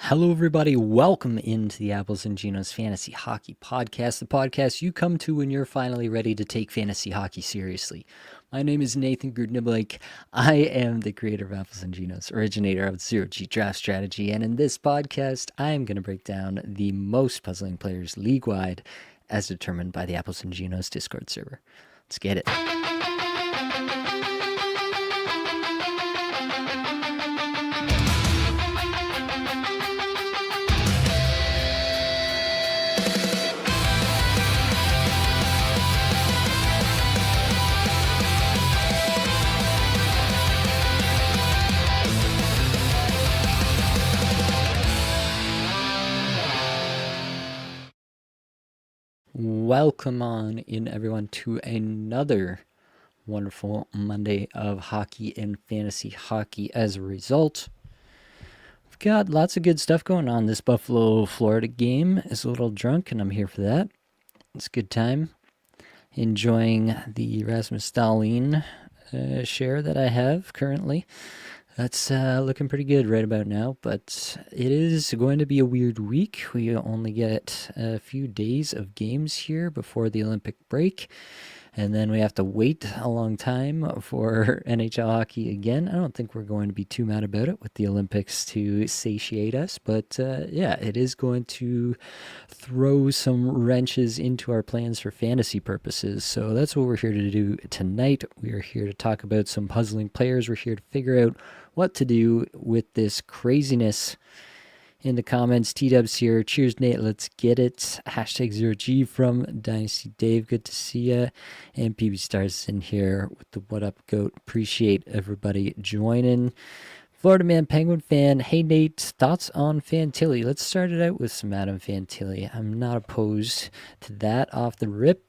Hello, everybody. Welcome into the Apples and Ginos Fantasy Hockey Podcast, the podcast you come to when you're finally ready to take fantasy hockey seriously. My name is Nathan Groot Nibbelink. I am the creator of Apples and Ginos, originator of Zero G Draft Strategy, and in this podcast, I am going to break down the most puzzling players league-wide as determined by the Apples and Ginos Discord server. Let's get it. Welcome on in, everyone, to another wonderful Monday of hockey and fantasy hockey. As a result, we've got lots of good stuff going on. This Buffalo-Florida game is a little drunk, and I'm here for that. It's a good time. Enjoying the Rasmus Dahlin share that I have currently. That's looking pretty good right about now, but it is going to be a weird week. We only get a few days of games here before the Olympic break, and then we have to wait a long time for NHL hockey again. I don't think we're going to be too mad about it with the Olympics to satiate us, but yeah, it is going to throw some wrenches into our plans for fantasy purposes. So that's what we're here to do tonight. We are here to talk about some puzzling players. We're here to figure out what to do with this craziness. In the comments, T-Dubs here. Cheers, Nate. Let's get it. Hashtag 0G from Dynasty Dave. Good to see ya. And PB Stars in here with the What Up Goat. Appreciate everybody joining. Florida Man Penguin fan. Hey, Nate. Thoughts on Fantilli? Let's start it out with some Adam Fantilli. I'm not opposed to that off the rip.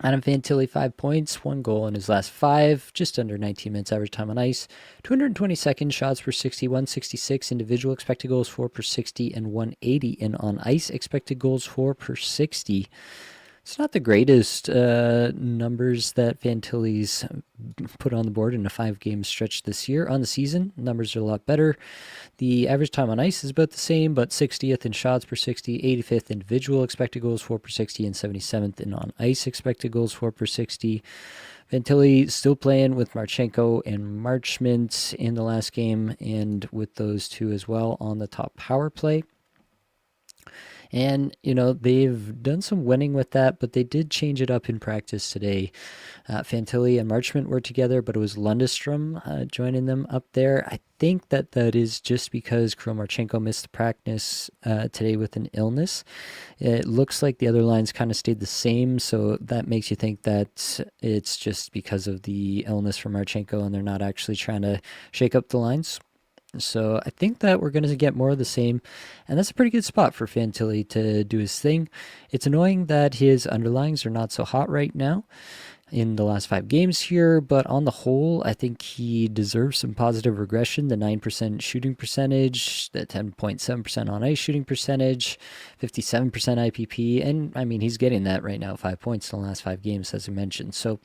Adam Fantilli, 5 points, 1 goal in his last 5, just under 19 minutes average time on ice, 222nd shots per 60, 166 individual expected goals for per 60, and 180 in on ice expected goals for per 60. It's not the greatest numbers that Fantilli's put on the board in a 5-game stretch this year. On the season, numbers are a lot better. The average time on ice is about the same, but 60th in shots per 60, 85th individual expected goals for per 60, and 77th in on ice expected goals for per 60. Fantilli still playing with Marchenko and Marchment in the last game, and with those two as well on the top power play. And, you know, they've done some winning with that, but they did change it up in practice today. Fantilli and Marchment were together, but it was Lundestrom joining them up there. I think that is just because Marchenko missed the practice today with an illness. It looks like the other lines kind of stayed the same, so that makes you think that it's just because of the illness for Marchenko and they're not actually trying to shake up the lines. So I think that we're going to get more of the same, and that's a pretty good spot for Fantilli to do his thing. It's annoying that his underlines are not so hot right now in the last 5 games here, but on the whole, I think he deserves some positive regression. The 9% shooting percentage, the 10.7% on ice shooting percentage, 57% IPP, and I mean, he's getting that right now, 5 points in the last 5 games, as I mentioned. So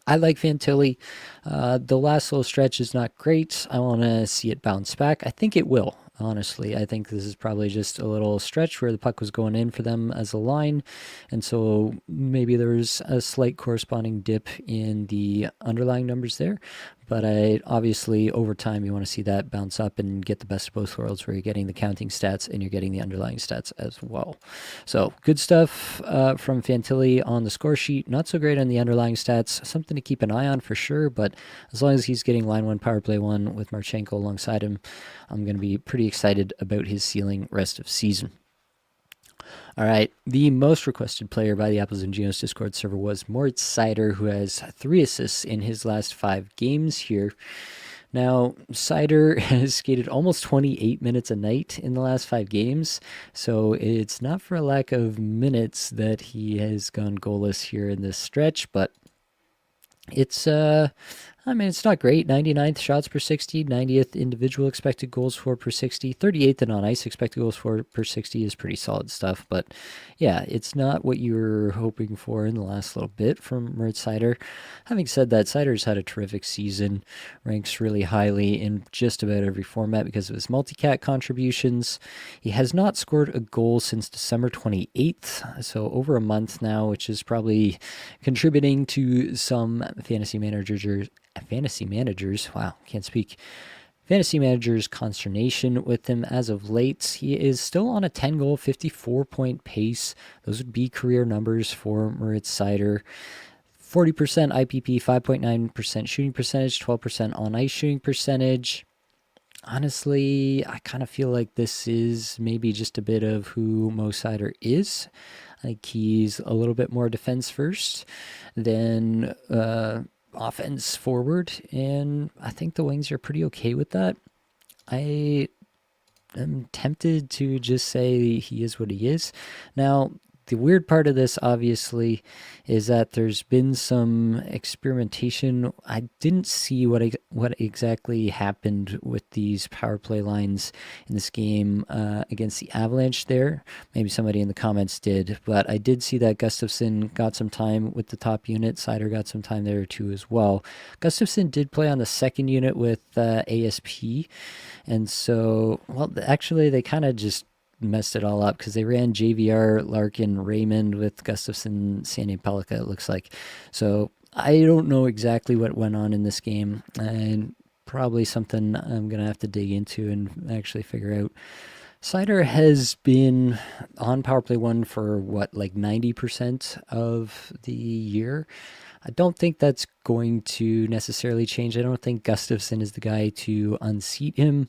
I like Fantilli. The last little stretch is not great. I want to see it bounce back. I think it will, honestly. I think this is probably just a little stretch where the puck was going in for them as a line, and so maybe there's a slight corresponding dip in the underlying numbers there. But obviously, over time, you want to see that bounce up and get the best of both worlds where you're getting the counting stats and you're getting the underlying stats as well. So good stuff from Fantilli on the score sheet. Not so great on the underlying stats. Something to keep an eye on for sure, but as long as he's getting line 1, power play 1 with Marchenko alongside him, I'm going to be pretty excited about his ceiling rest of season. All right, the most requested player by the Apples and Ginos Discord server was Moritz Seider, who has 3 assists in his last 5 games here. Now, Seider has skated almost 28 minutes a night in the last 5 games, so it's not for a lack of minutes that he has gone goalless here in this stretch, but it's, I I mean, it's not great. 99th shots per 60, 90th individual expected goals for per 60, 38th and on ice expected goals for per 60 is pretty solid stuff. But yeah, it's not what you were hoping for in the last little bit from Moritz Seider. Having said that, Seider's had a terrific season, ranks really highly in just about every format because of his multi-cat contributions. He has not scored a goal since December 28th, so over a month now, which is probably contributing to some fantasy managers, wow, can't speak. Fantasy managers' consternation with him as of late. He is still on a 10 goal, 54 point pace. Those would be career numbers for Moritz Seider. 40% IPP, 5.9% shooting percentage, 12% on ice shooting percentage. Honestly, I kind of feel like this is maybe just a bit of who Mo Seider is. I think he's a little bit more defense first than offense forward, and I think the Wings are pretty okay with that. I am tempted to just say he is what he is. Now, the weird part of this, obviously, is that there's been some experimentation. I didn't see what exactly happened with these power play lines in this game against the Avalanche there. Maybe somebody in the comments did, but I did see that Gustafsson got some time with the top unit. Seider got some time there too as well. Gustafsson did play on the second unit with ASP, and so, well, actually, they kind of just messed it all up because they ran JVR, Larkin, Raymond with Gustafsson, Sandy, and Pellikka, it looks like. So I don't know exactly what went on in this game, and probably something I'm going to have to dig into and actually figure out. Seider has been on power play 1 for like 90% of the year. I don't think that's going to necessarily change. I don't think Gustafsson is the guy to unseat him.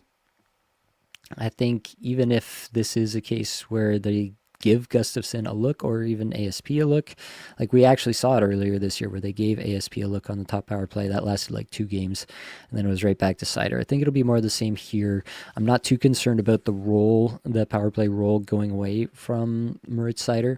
I think even if this is a case where they give Gustafsson a look or even ASP a look, like we actually saw it earlier this year where they gave ASP a look on the top power play. That lasted like 2 games, and then it was right back to Seider. I think it'll be more of the same here. I'm not too concerned about the power play role going away from Moritz Seider.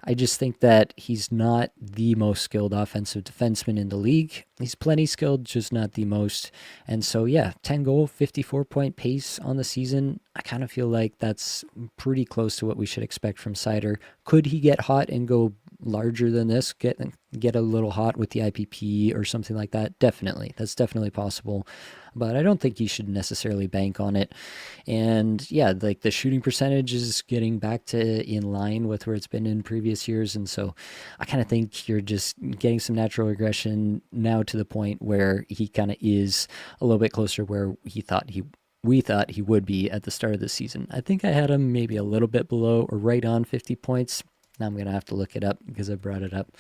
I just think that he's not the most skilled offensive defenseman in the league. He's plenty skilled, just not the most. And so, yeah, 10 goal, 54 point pace on the season. I kind of feel like that's pretty close to what we should expect from Seider. Could he get hot and go larger than this, get a little hot with the IPP or something like that? Definitely. That's definitely possible. But I don't think you should necessarily bank on it. And yeah, like the shooting percentage is getting back to in line with where it's been in previous years. And so I kind of think you're just getting some natural regression now to the point where he kind of is a little bit closer where we thought he would be at the start of the season. I think I had him maybe a little bit below or right on 50 points. Now I'm going to have to look it up because I brought it up.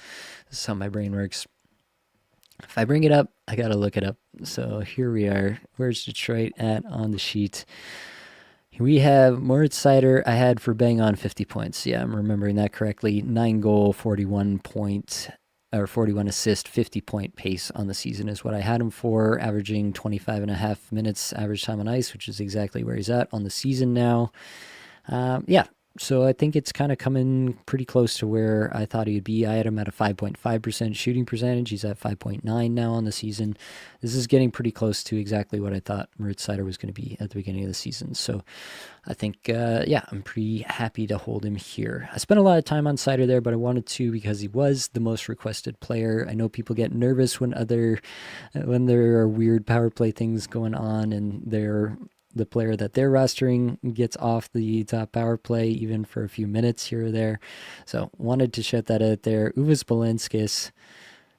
This is how my brain works. If I bring it up, I got to look it up. So here we are. Where's Detroit at on the sheet? We have Moritz Seider I had for bang on 50 points. Yeah, I'm remembering that correctly. 9 goal, 41 assist, 50 point pace on the season is what I had him for, averaging 25.5 minutes average time on ice, which is exactly where he's at on the season now. Yeah. So I think it's kind of coming pretty close to where I thought he'd be. I had him at a 5.5% shooting percentage. He's at 5.9 now on the season. This is getting pretty close to exactly what I thought Moritz Seider was going to be at the beginning of the season. So I think, yeah, I'm pretty happy to hold him here. I spent a lot of time on Seider there, but I wanted to because he was the most requested player. I know people get nervous when there are weird power play things going on and the player that they're rostering gets off the top power play even for a few minutes here or there. So wanted to shout that out there. Uvis Balenskis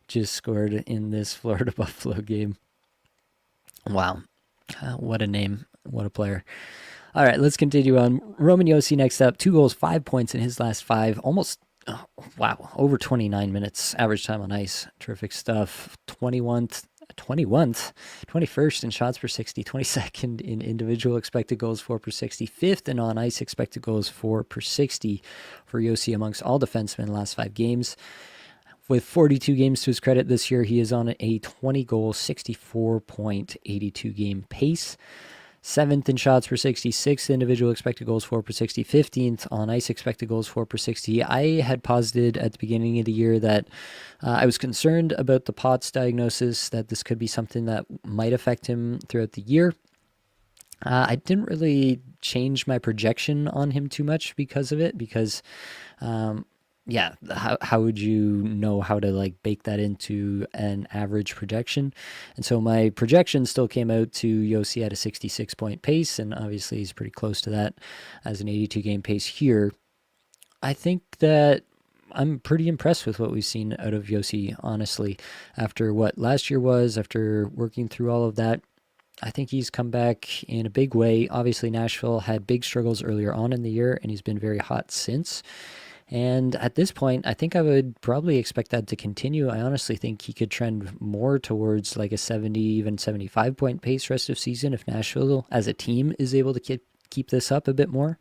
just scored in this Florida Buffalo game. Wow. What a name. What a player. All right, let's continue on. Roman Josi next up. 2 goals, 5 points in his last 5. Almost, over 29 minutes average time on ice. Terrific stuff. 21st in shots per 60, 22nd in individual expected goals for per 60, 5th in on-ice expected goals for per 60 for Josi amongst all defensemen in the last 5 games. With 42 games to his credit this year, he is on a 20-goal, 64.82 game pace. 7th in shots per 60, 6th individual expected goals for per 60, 15th on ice expected goals for per 60. I had posited at the beginning of the year that I was concerned about the POTS diagnosis, that this could be something that might affect him throughout the year. I didn't really change my projection on him too much because of it, because yeah, how would you know how to like bake that into an average projection? And so my projection still came out to Yossi at a 66 point pace, and obviously he's pretty close to that as an 82 game pace here. I think that I'm pretty impressed with what we've seen out of Yossi, honestly, after what last year was, after working through all of that. I think he's come back in a big way. Obviously, Nashville had big struggles earlier on in the year, and he's been very hot since. And at this point, I think I would probably expect that to continue. I honestly think he could trend more towards like a 70, even 75 point pace rest of season if Nashville as a team is able to keep this up a bit more.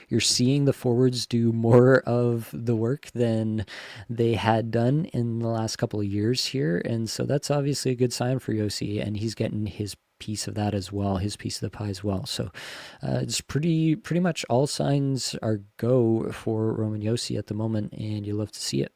You're seeing the forwards do more of the work than they had done in the last couple of years here. And so that's obviously a good sign for Yossi, and he's getting his piece of that as well, his piece of the pie as well. So it's pretty much all signs are go for Roman Yossi at the moment, and you love to see it.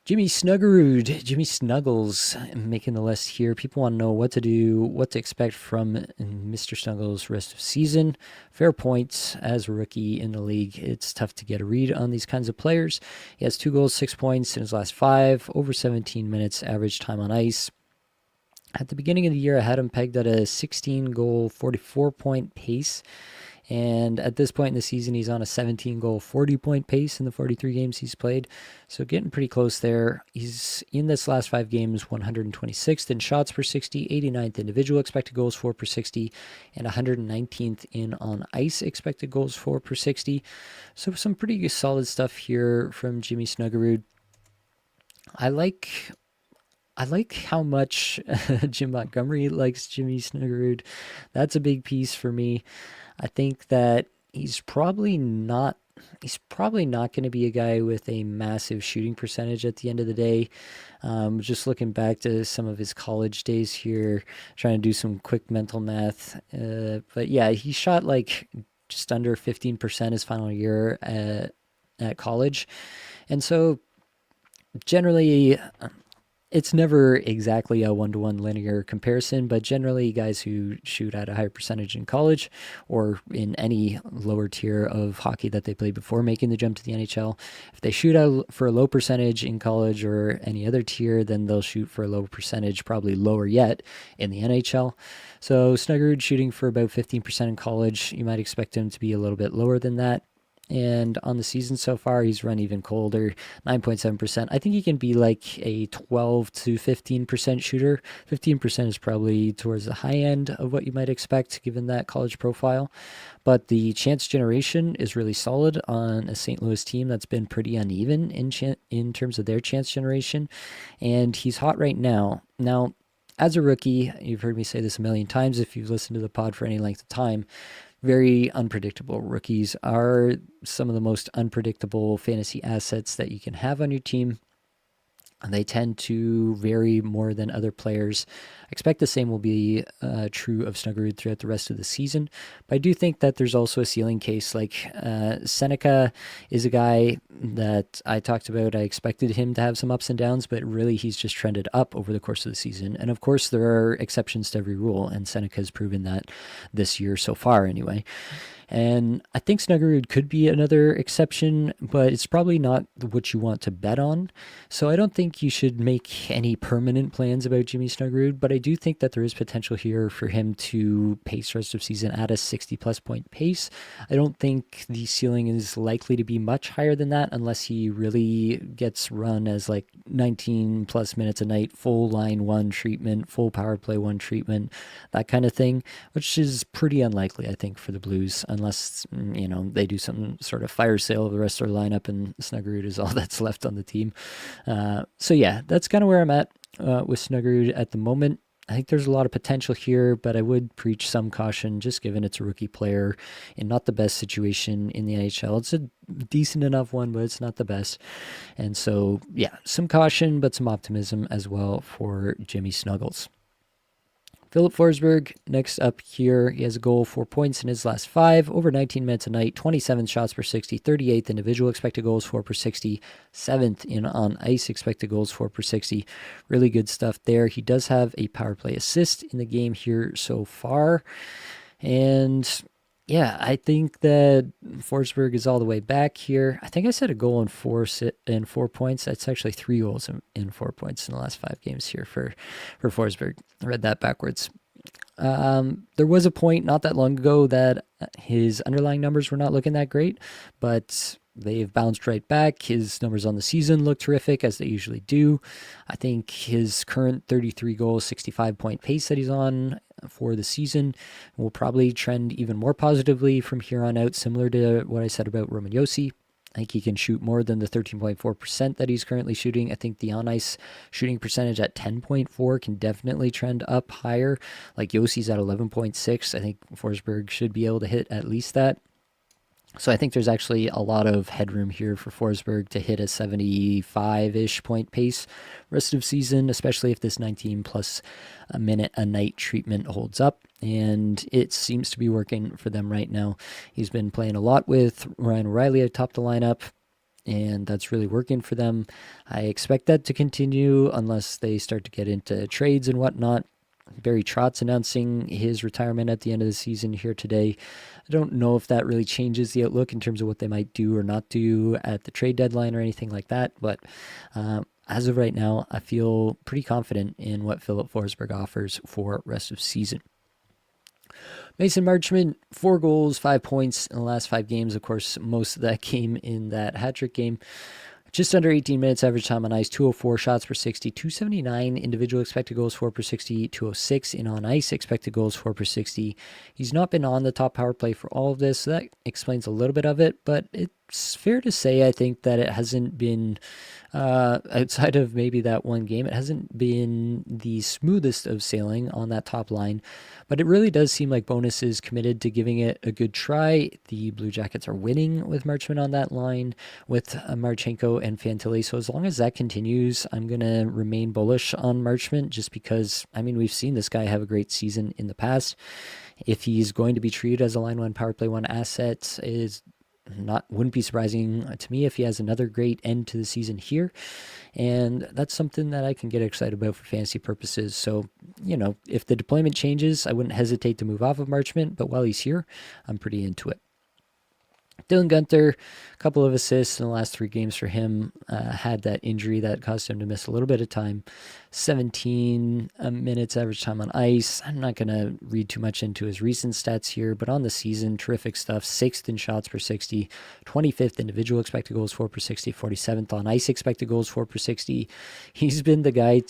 Jimmy Snuggerud, Jimmy Snuggles making the list here. People want to know what to do, what to expect from Mr. Snuggles rest of season. Fair points as a rookie in the league. It's tough to get a read on these kinds of players. He has 2 goals, 6 points in his last 5, over 17 minutes average time on ice. At the beginning of the year, I had him pegged at a 16-goal, 44-point pace. And at this point in the season, he's on a 17-goal, 40-point pace in the 43 games he's played. So getting pretty close there. He's in this last 5 games, 126th in shots per 60, 89th individual expected goals for per 60, and 119th in on-ice expected goals for per 60. So some pretty solid stuff here from Jimmy Snuggerud. I like how much Jim Montgomery likes Jimmy Snuggerud. That's a big piece for me. I think that he's probably not going to be a guy with a massive shooting percentage at the end of the day. Just looking back to some of his college days here, trying to do some quick mental math. But yeah, he shot like just under 15% his final year at college. And so generally, it's never exactly a one-to-one linear comparison, but generally guys who shoot at a higher percentage in college or in any lower tier of hockey that they played before making the jump to the NHL, if they shoot out for a low percentage in college or any other tier, then they'll shoot for a low percentage, probably lower yet, in the NHL. So Snuggerud shooting for about 15% in college. You might expect him to be a little bit lower than that. And on the season so far, he's run even colder, 9.7%. I think he can be like a 12 to 15% shooter. 15% is probably towards the high end of what you might expect given that college profile. But the chance generation is really solid on a St. Louis team that's been pretty uneven in terms of their chance generation. And he's hot right now. Now, as a rookie, you've heard me say this a million times if you've listened to the pod for any length of time, very unpredictable. Rookies are some of the most unpredictable fantasy assets that you can have on your team. And they tend to vary more than other players. I expect the same will be true of Snuggerud throughout the rest of the season. But I do think that there's also a ceiling case. Like Seneca is a guy that I talked about. I expected him to have some ups and downs, but really he's just trended up over the course of the season. And of course, there are exceptions to every rule, and Seneca has proven that this year so far anyway. And I think Snuggerud could be another exception, but it's probably not what you want to bet on. So I don't think you should make any permanent plans about Jimmy Snuggerud, but I do think that there is potential here for him to pace rest of season at a 60-plus point pace. I don't think the ceiling is likely to be much higher than that unless he really gets run as like 19-plus minutes a night, full line 1 treatment, full power play 1 treatment, that kind of thing, which is pretty unlikely, I think, for the Blues, unless, they do some sort of fire sale of the rest of their lineup and Snuggerud is all that's left on the team. So yeah, that's kind of where I'm at with Snuggerud at the moment. I think there's a lot of potential here, but I would preach some caution just given it's a rookie player and not the best situation in the NHL. It's a decent enough one, but it's not the best. And so, yeah, some caution, but some optimism as well for Jimmy Snuggles. Philip Forsberg, next up here, he has a goal, 4 points in his last 5, over 19 minutes a night, 27 shots per 60, 38th individual expected goals, 4 per 60, 7th in on-ice expected goals, 4 per 60. Really good stuff there. He does have a power play assist in the game here so far. And yeah, I think that Forsberg is all the way back here. I think I said a goal and 4 points. That's actually 3 goals and 4 points in the last 5 games here for Forsberg. I read that backwards. There was a point not that long ago that his underlying numbers were not looking that great, but they've bounced right back. His numbers on the season look terrific, as they usually do. I think his current 33 goal, 65-point pace that he's on for the season will probably trend even more positively from here on out, similar to what I said about Roman Josi. I think he can shoot more than the 13.4% that he's currently shooting. I think the on-ice shooting percentage at 10.4 can definitely trend up higher. Like Josi's at 11.6. I think Forsberg should be able to hit at least that. So I think there's actually a lot of headroom here for Forsberg to hit a 75-ish point pace rest of season, especially if this 19-plus a minute a night treatment holds up. And it seems to be working for them right now. He's been playing a lot with Ryan O'Reilly atop the lineup, and that's really working for them. I expect that to continue unless they start to get into trades and whatnot. Barry Trotz announcing his retirement at the end of the season here today. I don't know if that really changes the outlook in terms of what they might do or not do at the trade deadline or anything like that, but as of right now, I feel pretty confident in what Philip Forsberg offers for rest of season. Mason Marchment, 4 goals, 5 points in the last 5 games. Of course, most of that came in that hat-trick game. Just under 18 minutes average time on ice, 204 shots per 60, 279 individual expected goals, 4 per 60, 206 in on ice expected goals, 4 per 60. He's not been on the top power play for all of this, so that explains a little bit of it, but it's fair to say, I think, that it hasn't been, outside of maybe that one game, it hasn't been the smoothest of sailing on that top line, but it really does seem like Bonus is committed to giving it a good try. The Blue Jackets are winning with Marchment on that line, with Marchenko and Fantilli, so as long as that continues, I'm going to remain bullish on Marchment, just because, I mean, we've seen this guy have a great season in the past. If he's going to be treated as a line 1 power play 1 asset, wouldn't be surprising to me if he has another great end to the season here, and that's something that I can get excited about for fantasy purposes. So, if the deployment changes, I wouldn't hesitate to move off of Marchment, but while he's here, I'm pretty into it. Dylan Guenther, a couple of assists in the last 3 games for him. Had that injury that caused him to miss a little bit of time. 17 minutes average time on ice. I'm not going to read too much into his recent stats here, but on the season, terrific stuff. 6th in shots per 60, 25th individual expected goals, 4 per 60, 47th on ice expected goals, 4 per 60. He's been the guy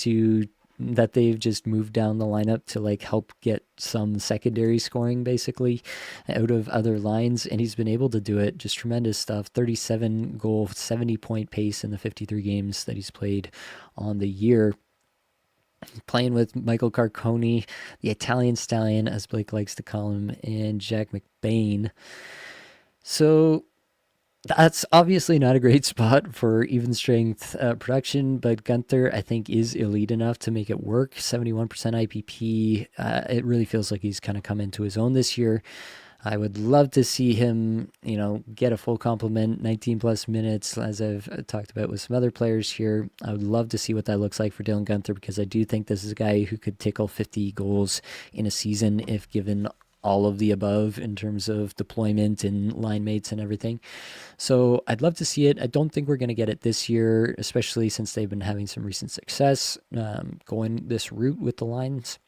that they've just moved down the lineup to help get some secondary scoring basically out of other lines, and he's been able to do it. Just tremendous stuff. 37 goal, 70-point pace in the 53 games that he's played on the year. Playing with Michael Carconi, the Italian Stallion, as Blake likes to call him, and Jack McBain. So that's obviously not a great spot for even strength production, but Guenther, I think, is elite enough to make it work. 71% IPP. It really feels like he's kind of come into his own this year. I would love to see him, get a full complement, 19 plus minutes, as I've talked about with some other players here. I would love to see what that looks like for Dylan Guenther, because I do think this is a guy who could tickle 50 goals in a season if given all of the above in terms of deployment and line mates and everything. So I'd love to see it. I don't think we're going to get it this year, especially since they've been having some recent success going this route with the lines.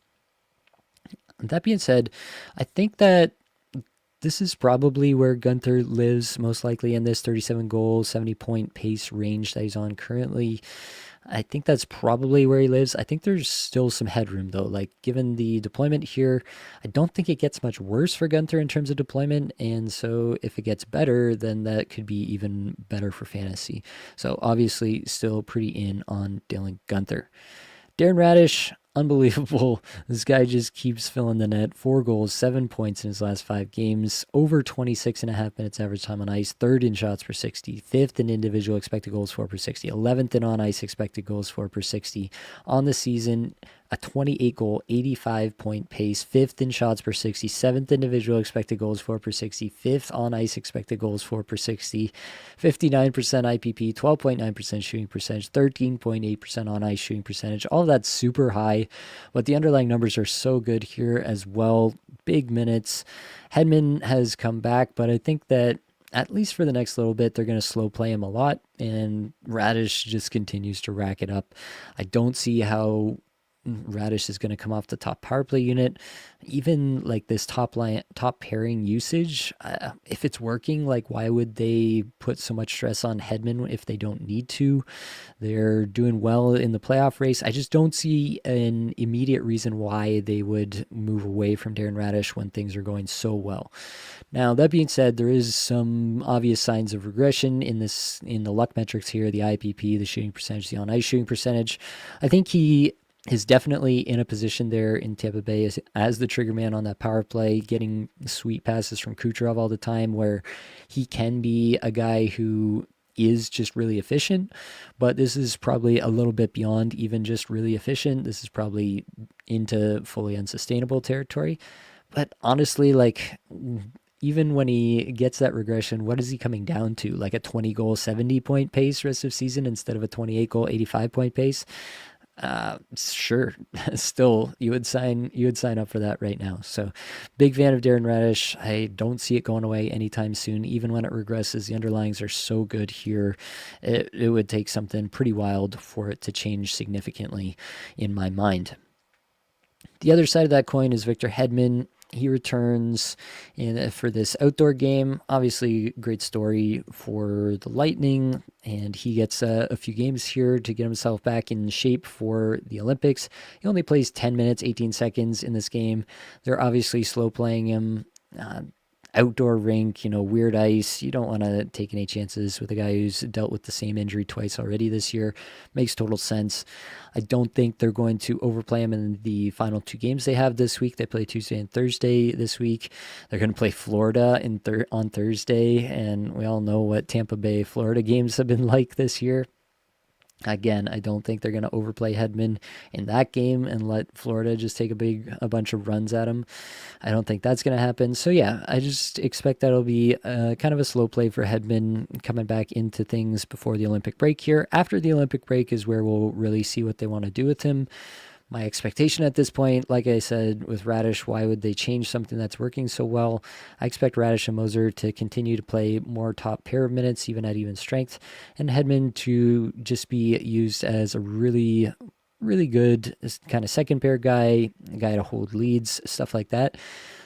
That being said, I think that this is probably where Guenther lives most likely in this 37 goal, 70-point pace range that he's on currently. I think that's probably where he lives. I think there's still some headroom, though. Given the deployment here, I don't think it gets much worse for Guenther in terms of deployment, and so if it gets better, then that could be even better for fantasy. So obviously, still pretty in on Dylan Guenther. Darren Radish, unbelievable. This guy just keeps filling the net. 4 goals, 7 points in his last 5 games, over 26.5 minutes average time on ice, 3rd in shots per 60, 5th in individual expected goals for per 60, 11th in on ice expected goals for per 60 on the season. A 28-goal, 85-point pace, 5th in shots per 60, 7th individual expected goals for per 60, 5th on ice expected goals for per 60, 59% IPP, 12.9% shooting percentage, 13.8% on ice shooting percentage. All of that's super high, but the underlying numbers are so good here as well. Big minutes. Hedman has come back, but I think that at least for the next little bit, they're going to slow play him a lot, and Radish just continues to rack it up. I don't see how Radish is going to come off the top power play unit. Even like this top pairing usage, if it's working, like why would they put so much stress on Hedman if they don't need to? They're doing well in the playoff race. I just don't see an immediate reason why they would move away from Darren Radish when things are going so well. Now, that being said, there is some obvious signs of regression in the luck metrics here, the IPP, the shooting percentage, the on-ice shooting percentage. I think he is definitely in a position there in Tampa Bay as the trigger man on that power play, getting sweet passes from Kucherov all the time, where he can be a guy who is just really efficient, but this is probably a little bit beyond even just really efficient. This is probably into fully unsustainable territory. But honestly, like, even when he gets that regression, what is he coming down to? Like a 20-goal, 70-point pace rest of season instead of a 28-goal, 85-point pace? Sure. Still, you would sign up for that right now. So big fan of Darren Radish. I don't see it going away anytime soon. Even when it regresses, the underlyings are so good here. It would take something pretty wild for it to change significantly in my mind. The other side of that coin is Victor Hedman. He returns for this outdoor game. Obviously, great story for the Lightning, and he gets a few games here to get himself back in shape for the Olympics. He only plays 10 minutes, 18 seconds in this game. They're obviously slow playing him. Outdoor rink, weird ice. You don't want to take any chances with a guy who's dealt with the same injury twice already this year. Makes total sense. I don't think they're going to overplay him in the final 2 games they have this week. They play Tuesday and Thursday this week. They're going to play Florida on Thursday, and we all know what Tampa Bay, Florida games have been like this year. Again, I don't think they're going to overplay Hedman in that game and let Florida just take a bunch of runs at him. I don't think that's going to happen. So yeah, I just expect that'll be kind of a slow play for Hedman coming back into things before the Olympic break here. After the Olympic break is where we'll really see what they want to do with him. My expectation at this point, like I said, with Radish, why would they change something that's working so well? I expect Radish and Moser to continue to play more top pair minutes, even at even strength, and Hedman to just be used as a really, really good kind of second pair guy, a guy to hold leads, stuff like that.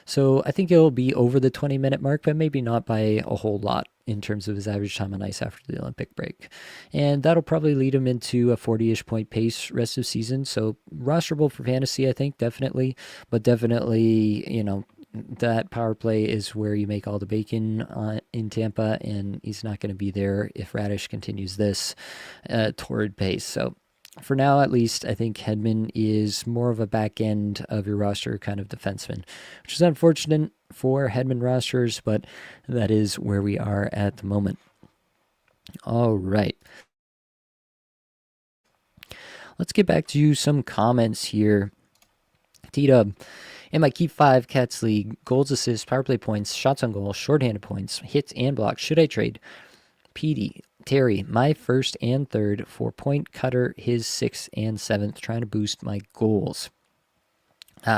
So I think it'll be over the 20-minute mark, but maybe not by a whole lot in terms of his average time on ice after the Olympic break. And that'll probably lead him into a 40-ish point pace rest of season. So rosterable for fantasy, I think, definitely. But definitely, that power play is where you make all the bacon in Tampa, and he's not going to be there if Radish continues this torrid pace. So for now, at least, I think Hedman is more of a back end of your roster kind of defenseman, which is unfortunate for Hedman rosters, but that is where we are at the moment. All right. Let's get back to some comments here. T-Dub. In my Keep 5 Cats League, goals, assists, power play points, shots on goal, shorthanded points, hits, and blocks, should I trade? PD. Terry, my first and third for Point Cutter, his 6th and 7th, trying to boost my goals.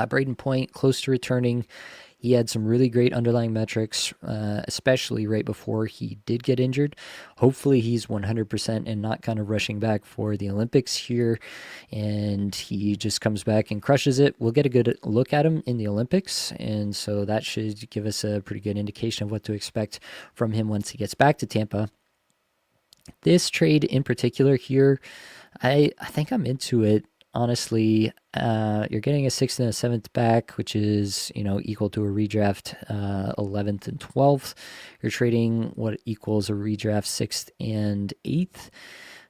Braden Point, close to returning. He had some really great underlying metrics, especially right before he did get injured. Hopefully he's 100% and not kind of rushing back for the Olympics here, and he just comes back and crushes it. We'll get a good look at him in the Olympics, and so that should give us a pretty good indication of what to expect from him once he gets back to Tampa. This trade in particular here, I think I'm into it. Honestly, you're getting a 6th and a 7th back, which is, equal to a redraft 11th and 12th. You're trading what equals a redraft 6th and 8th.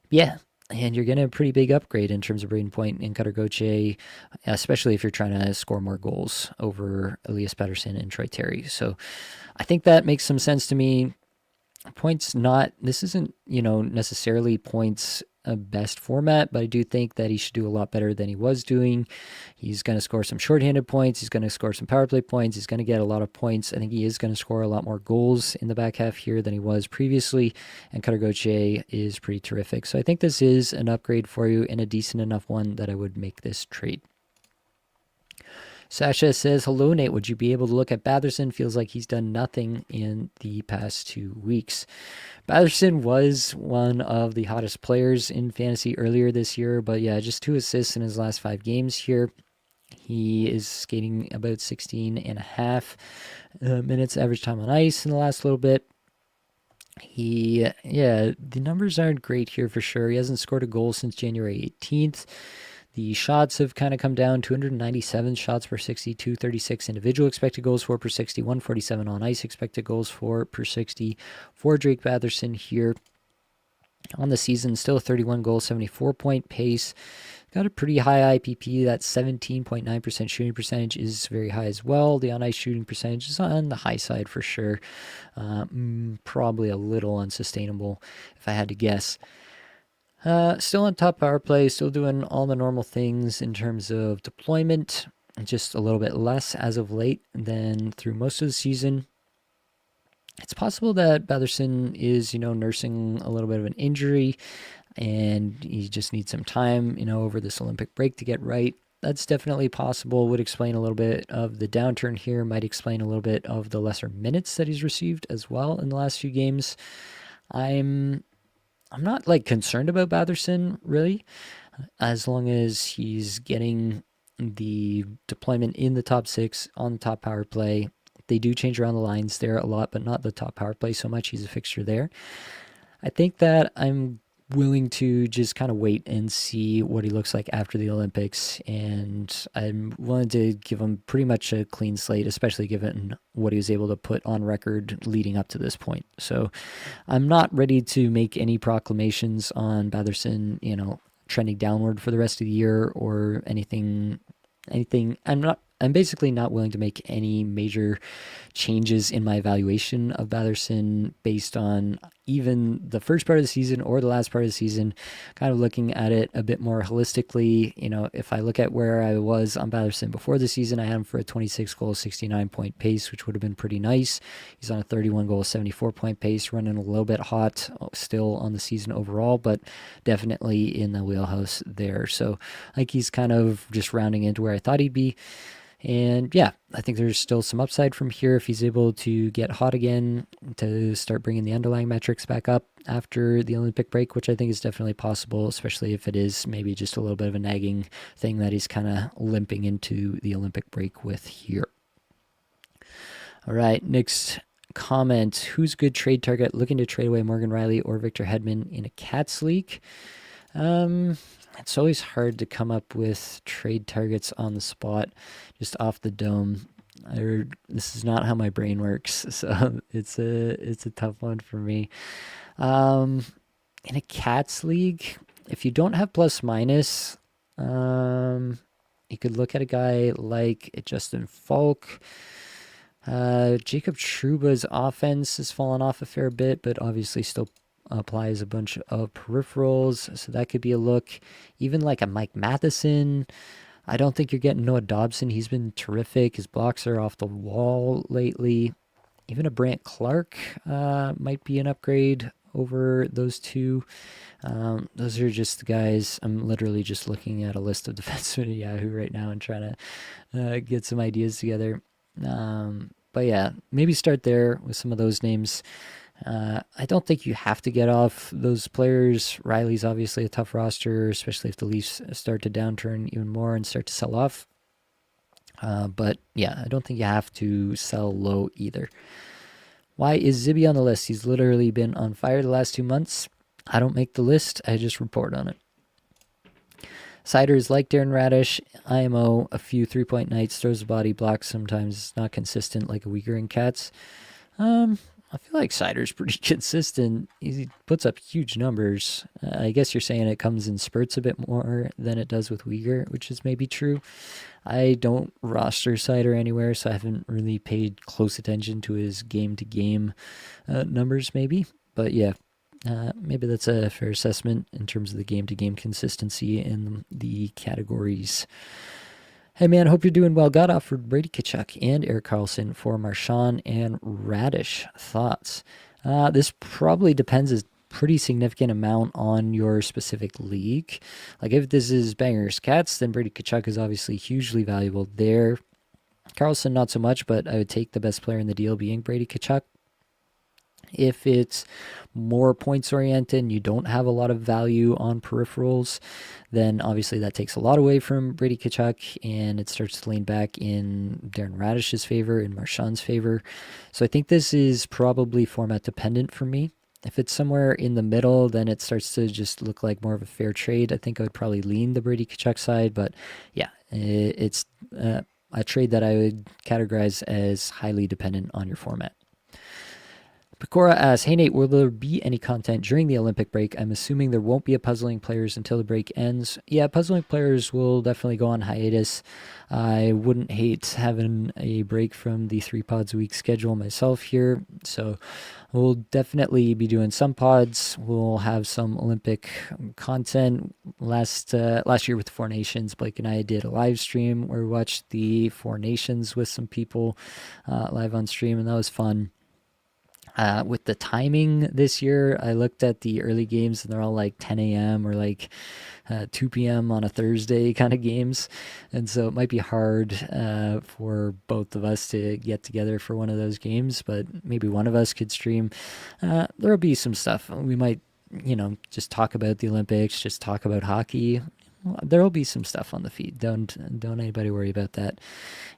Yeah, And you're getting a pretty big upgrade in terms of rating point in Cutter Gauthier, especially if you're trying to score more goals over Elias Pettersson and Troy Terry. So I think that makes some sense to me. Points not, this isn't, necessarily points a best format, but I do think that he should do a lot better than he was doing. He's going to score some shorthanded points. He's going to score some power play points. He's going to get a lot of points. I think he is going to score a lot more goals in the back half here than he was previously, and Cutter Gauthier is pretty terrific. So I think this is an upgrade for you and a decent enough one that I would make this trade. Sasha says, hello, Nate. Would you be able to look at Batherson? Feels like he's done nothing in the past 2 weeks. Batherson was one of the hottest players in fantasy earlier this year, but yeah, just 2 assists in his last 5 games here. He is skating about 16 and a half minutes average time on ice in the last little bit. The numbers aren't great here for sure. He hasn't scored a goal since January 18th. The shots have kind of come down, 297 shots per 60, 236 individual expected goals for per 60, 147 on ice expected goals for per 60 for Drake Batherson here. On the season, still a 31 goal, 74-point pace. Got a pretty high IPP. That 17.9% shooting percentage is very high as well. The on-ice shooting percentage is on the high side for sure. Probably a little unsustainable if I had to guess. Still on top power play, still doing all the normal things in terms of deployment, just a little bit less as of late than through most of the season. It's possible that Batherson is, nursing a little bit of an injury and he just needs some time, over this Olympic break to get right. That's definitely possible. Would explain a little bit of the downturn here, might explain a little bit of the lesser minutes that he's received as well in the last few games. I'm not concerned about Batherson really, as long as he's getting the deployment in the top 6 on the top power play. They do change around the lines there a lot, but not the top power play so much. He's a fixture there. I think that I'm willing to just kind of wait and see what he looks like after the Olympics, and I'm willing to give him pretty much a clean slate, especially given what he was able to put on record leading up to this point. So I'm not ready to make any proclamations on Batherson, trending downward for the rest of the year or anything. I'm basically not willing to make any major changes in my evaluation of Batherson based on even the first part of the season or the last part of the season, kind of looking at it a bit more holistically. If I look at where I was on Batherson before the season, I had him for a 26 goal, 69-point pace, which would have been pretty nice. He's on a 31 goal, 74-point pace, running a little bit hot still on the season overall, but definitely in the wheelhouse there. So he's kind of just rounding into where I thought he'd be. And yeah, I think there's still some upside from here if he's able to get hot again, to start bringing the underlying metrics back up after the Olympic break, which I think is definitely possible, especially if it is maybe just a little bit of a nagging thing that he's kind of limping into the Olympic break with here. All right, next comment. Who's a good trade target? Looking to trade away Morgan Riley or Victor Hedman in a Cats league? It's always hard to come up with trade targets on the spot, just off the dome. This is not how my brain works, so it's a tough one for me. In a Cats league, if you don't have plus minus, you could look at a guy like Justin Falk. Jacob Trouba's offense has fallen off a fair bit, but obviously still applies a bunch of peripherals, so that could be a look. Even like a Mike Matheson. I don't think you're getting Noah Dobson. He's been terrific. His blocks are off the wall lately. Even a Brant Clark might be an upgrade over those two. Those are just the guys. I'm literally just looking at a list of defensemen at Yahoo right now and trying to get some ideas together. But yeah, maybe start there with some of those names. I don't think you have to get off those players. Riley's obviously a tough roster, especially if the Leafs start to downturn even more and start to sell off. But yeah, I don't think you have to sell low either. Why is Zibby on the list? He's literally been on fire the last 2 months. I don't make the list. I just report on it. Cider is like Darren Radish. IMO, a few 3-point nights, throws the body, blocks sometimes. Not consistent like a weaker in Cats. I feel like Sider's pretty consistent. He puts up huge numbers. I guess you're saying it comes in spurts a bit more than it does with Uyghur, which is maybe true. I don't roster Sider anywhere, so I haven't really paid close attention to his game-to-game numbers, maybe. But yeah, maybe that's a fair assessment in terms of the game-to-game consistency in the categories. Hey man, hope you're doing well. Got offered Brady Tkachuk and Eric Carlson for Marchand and Radish. Thoughts? This probably depends a pretty significant amount on your specific league. Like if this is Bangers Cats, then Brady Tkachuk is obviously hugely valuable there. Carlson not so much, but I would take the best player in the deal being Brady Tkachuk. If it's more points oriented and you don't have a lot of value on peripherals, then obviously that takes a lot away from Brady Tkachuk and it starts to lean back in Darren Radish's favor, in Marchand's favor. So I think this is probably format dependent for me. If it's somewhere in the middle, then it starts to just look like more of a fair trade. I think I would probably lean the Brady Tkachuk side, but yeah, it's a trade that I would categorize as highly dependent on your format. Pecora asks, hey Nate, will there be any content during the Olympic break? I'm assuming there won't be a puzzling players until the break ends. Yeah, puzzling players will definitely go on hiatus. I wouldn't hate having a break from the 3 pods a week schedule myself here. So we'll definitely be doing some pods. We'll have some Olympic content. Last year with the Four Nations, Blake and I did a live stream where we watched the Four Nations with some people live on stream, and that was fun. With the timing this year, I looked at the early games and they're all like 10 a.m. or like 2 p.m. on a Thursday kind of games. And so it might be hard for both of us to get together for one of those games, but maybe one of us could stream. There'll be some stuff. We might, just talk about the Olympics, just talk about hockey. There'll be some stuff on the feed. Don't anybody worry about that.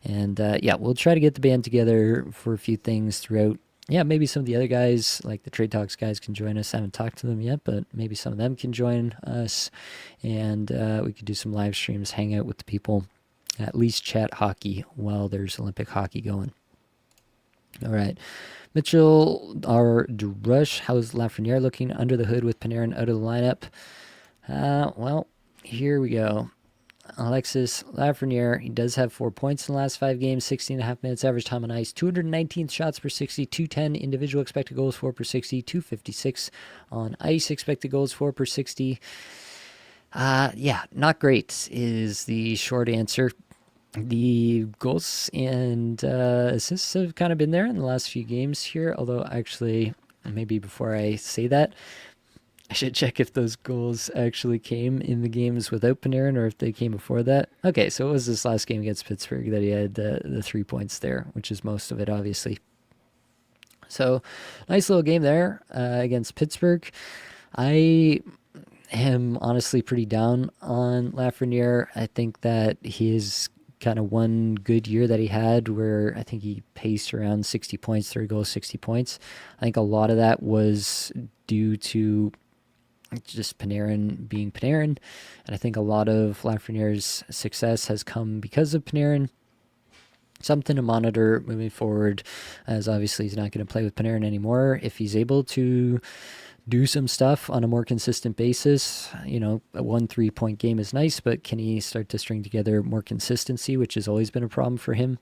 And we'll try to get the band together for a few things throughout. Yeah, maybe some of the other guys, like the Trade Talks guys, can join us. I haven't talked to them yet, but maybe some of them can join us. And we could do some live streams, hang out with the people, at least chat hockey while there's Olympic hockey going. All right. Mitchell R. Drush, how's Lafreniere looking under the hood with Panarin out of the lineup? Well, here we go. Alexis Lafreniere, he does have 4 points in the last 5 games, 16.5 minutes average time on ice, 219 shots per 60, 210 individual expected goals for per 60, 256 on ice expected goals for per 60. Not great is the short answer. The goals and assists have kind of been there in the last few games here, although actually, maybe before I say that, I should check if those goals actually came in the games without Panarin or if they came before that. Okay, so it was this last game against Pittsburgh that he had the 3 points there, which is most of it, obviously. So, nice little game there against Pittsburgh. I am honestly pretty down on Lafreniere. I think that his kind of one good year that he had where I think he paced around 60 points, 30 goals, 60 points. I think a lot of that was due to just Panarin being Panarin, and I think a lot of Lafreniere's success has come because of Panarin. Something to monitor moving forward, as obviously he's not going to play with Panarin anymore. If he's able to do some stuff on a more consistent basis, a 1-3 point game is nice, but can he start to string together more consistency, which has always been a problem for him?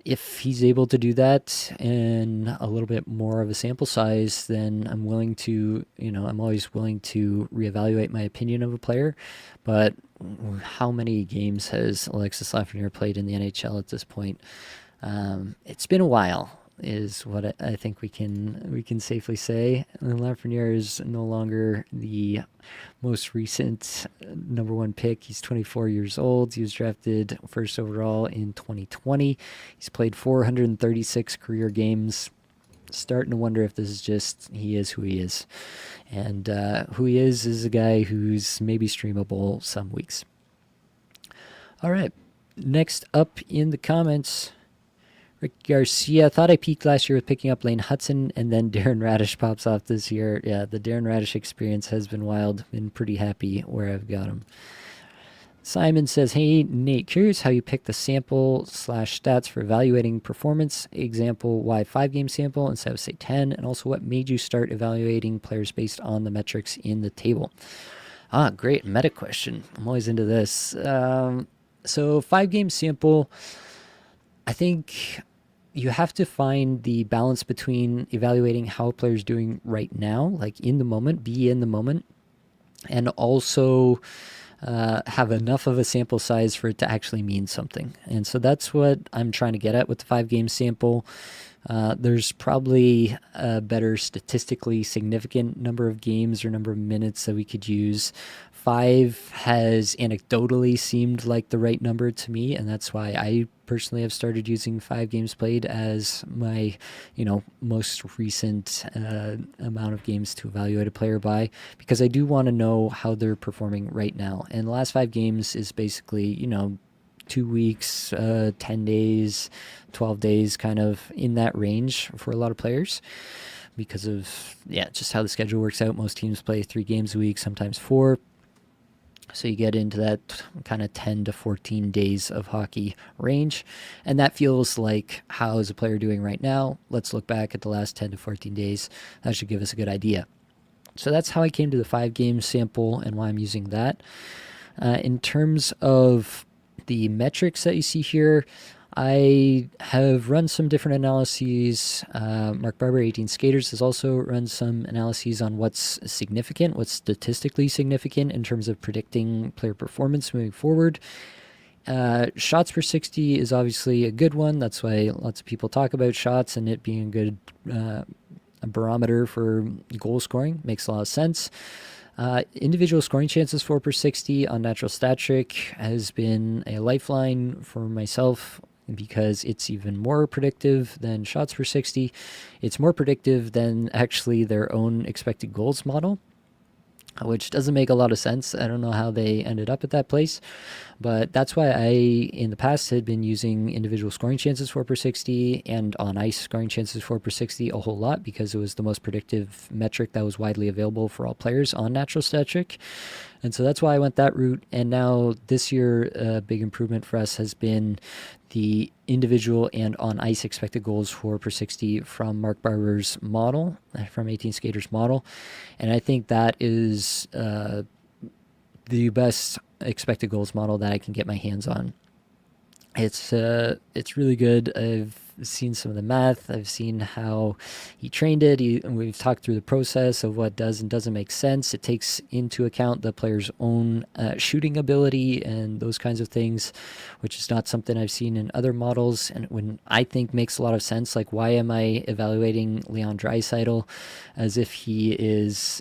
If he's able to do that in a little bit more of a sample size, then I'm willing to, I'm always willing to reevaluate my opinion of a player. But how many games has Alexis Lafreniere played in the NHL at this point? It's been a while, is what I think we can safely say. And Lafreniere is no longer the most recent number 1 pick. He's 24 years old. He was drafted first overall in 2020. He's played 436 career games. Starting to wonder if this is just he is who he is. And who he is a guy who's maybe streamable some weeks. All right. Next up in the comments, Rick Garcia, thought I peaked last year with picking up Lane Hudson, and then Darren Radish pops off this year. Yeah, the Darren Radish experience has been wild. Been pretty happy where I've got him. Simon says, hey, Nate, curious how you pick the sample slash stats for evaluating performance. Example, why 5-game sample instead of, say, 10? And also, what made you start evaluating players based on the metrics in the table? Great meta question. I'm always into this. So 5-game sample, I think you have to find the balance between evaluating how a player is doing right now, like in the moment, be in the moment, and also have enough of a sample size for it to actually mean something. And so that's what I'm trying to get at with the 5-game sample. There's probably a better statistically significant number of games or number of minutes that we could use. 5 has anecdotally seemed like the right number to me, and that's why I personally have started using 5 games played as my, most recent amount of games to evaluate a player by, because I do want to know how they're performing right now. And the last 5 games is basically, 2 weeks, 10 days, 12 days, kind of in that range for a lot of players because of, just how the schedule works out. Most teams play 3 games a week, sometimes 4. So you get into that kind of 10 to 14 days of hockey range. And that feels like, how is a player doing right now? Let's look back at the last 10 to 14 days. That should give us a good idea. So that's how I came to the 5-game sample and why I'm using that. In terms of the metrics that you see here, I have run some different analyses. Mark Barber, 18 Skaters, has also run some analyses on what's significant, what's statistically significant in terms of predicting player performance moving forward. Shots per 60 is obviously a good one. That's why lots of people talk about shots and it being a good a barometer for goal scoring. Makes a lot of sense. Individual scoring chances 4 per 60 on Natural Stat Trick has been a lifeline for myself because it's even more predictive than shots per 60. It's more predictive than actually their own expected goals model, which doesn't make a lot of sense. I don't know how they ended up at that place, but that's why I, in the past, had been using individual scoring chances 4 per 60 and on ice scoring chances 4 per 60 a whole lot because it was the most predictive metric that was widely available for all players on Natural Stat Trick. And so that's why I went that route. And now this year, a big improvement for us has been the individual and on ice expected goals 4 per 60 from Mark Barber's model, from 18 Skaters model. And I think that is the best expected goals model that I can get my hands on. It's really good. I've seen some of the math. I've seen how he trained it. We've talked through the process of what does and doesn't make sense. It takes into account the player's own shooting ability and those kinds of things, which is not something I've seen in other models. And when I think makes a lot of sense, like why am I evaluating Leon Draisaitl as if he is,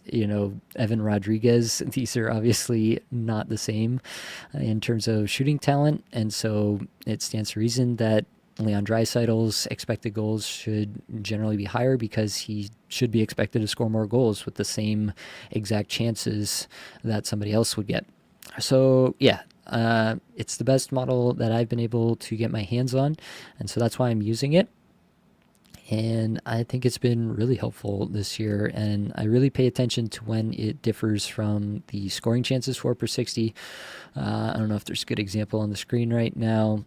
Evan Rodriguez? These are obviously not the same in terms of shooting talent. And so it stands to reason that Leon Draisaitl's expected goals should generally be higher because he should be expected to score more goals with the same exact chances that somebody else would get. So, it's the best model that I've been able to get my hands on, and so that's why I'm using it. And I think it's been really helpful this year, and I really pay attention to when it differs from the scoring chances 4 per 60. I don't know if there's a good example on the screen right now.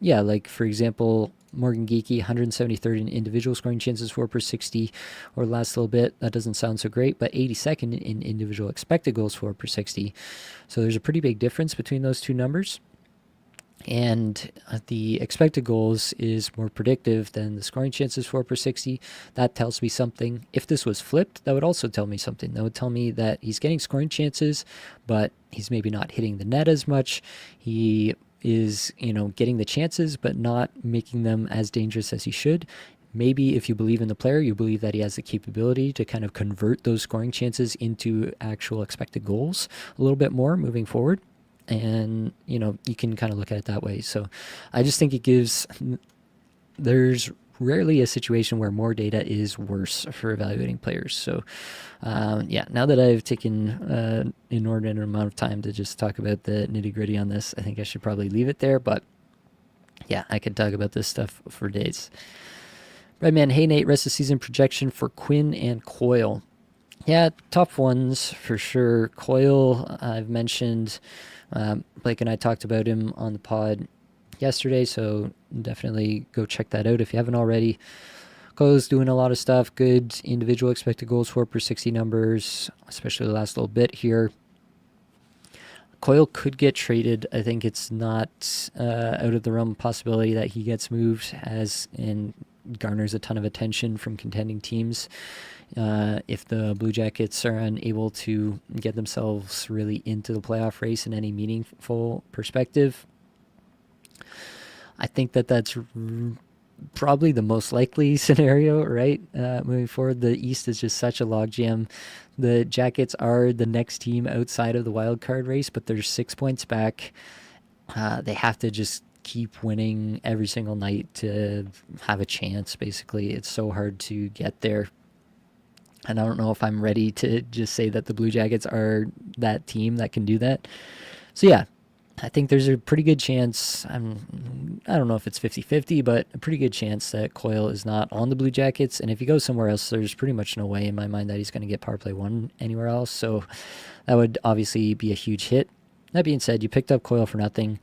Yeah, like for example, Morgan Geeky, 173rd in individual scoring chances 4 per 60, or last little bit, that doesn't sound so great, but 82nd in individual expected goals 4 per 60. So there's a pretty big difference between those two numbers. And the expected goals is more predictive than the scoring chances 4 per 60. That tells me something. If this was flipped, that would also tell me something. That would tell me that he's getting scoring chances, but he's maybe not hitting the net as much. He is, getting the chances, but not making them as dangerous as he should. Maybe if you believe in the player, you believe that he has the capability to kind of convert those scoring chances into actual expected goals a little bit more moving forward. And, you can kind of look at it that way. So I just think there's rarely a situation where more data is worse for evaluating players. So, now that I've taken an inordinate amount of time to just talk about the nitty gritty on this, I think I should probably leave it there. But yeah, I could talk about this stuff for days. Redman, hey Nate, rest of season projection for Quinn and Coyle. Yeah, tough ones for sure. Coyle, I've mentioned. Blake and I talked about him on the pod yesterday, so definitely go check that out if you haven't already. Coyle's doing a lot of stuff. Good individual expected goals for per 60 numbers, especially the last little bit here. Coyle could get traded. I think it's not out of the realm of possibility that he gets moved and garners a ton of attention from contending teams. If the Blue Jackets are unable to get themselves really into the playoff race in any meaningful perspective, I think that's probably the most likely scenario, right? Moving forward, the East is just such a logjam. The Jackets are the next team outside of the wild card race, but they're 6 points back. They have to just keep winning every single night to have a chance, basically. It's so hard to get there. And I don't know if I'm ready to just say that the Blue Jackets are that team that can do that. So, yeah, I think there's a pretty good chance. I don't know if it's 50-50, but a pretty good chance that Coyle is not on the Blue Jackets. And if he goes somewhere else, there's pretty much no way in my mind that he's going to get power play 1 anywhere else. So that would obviously be a huge hit. That being said, you picked up Coyle for nothing.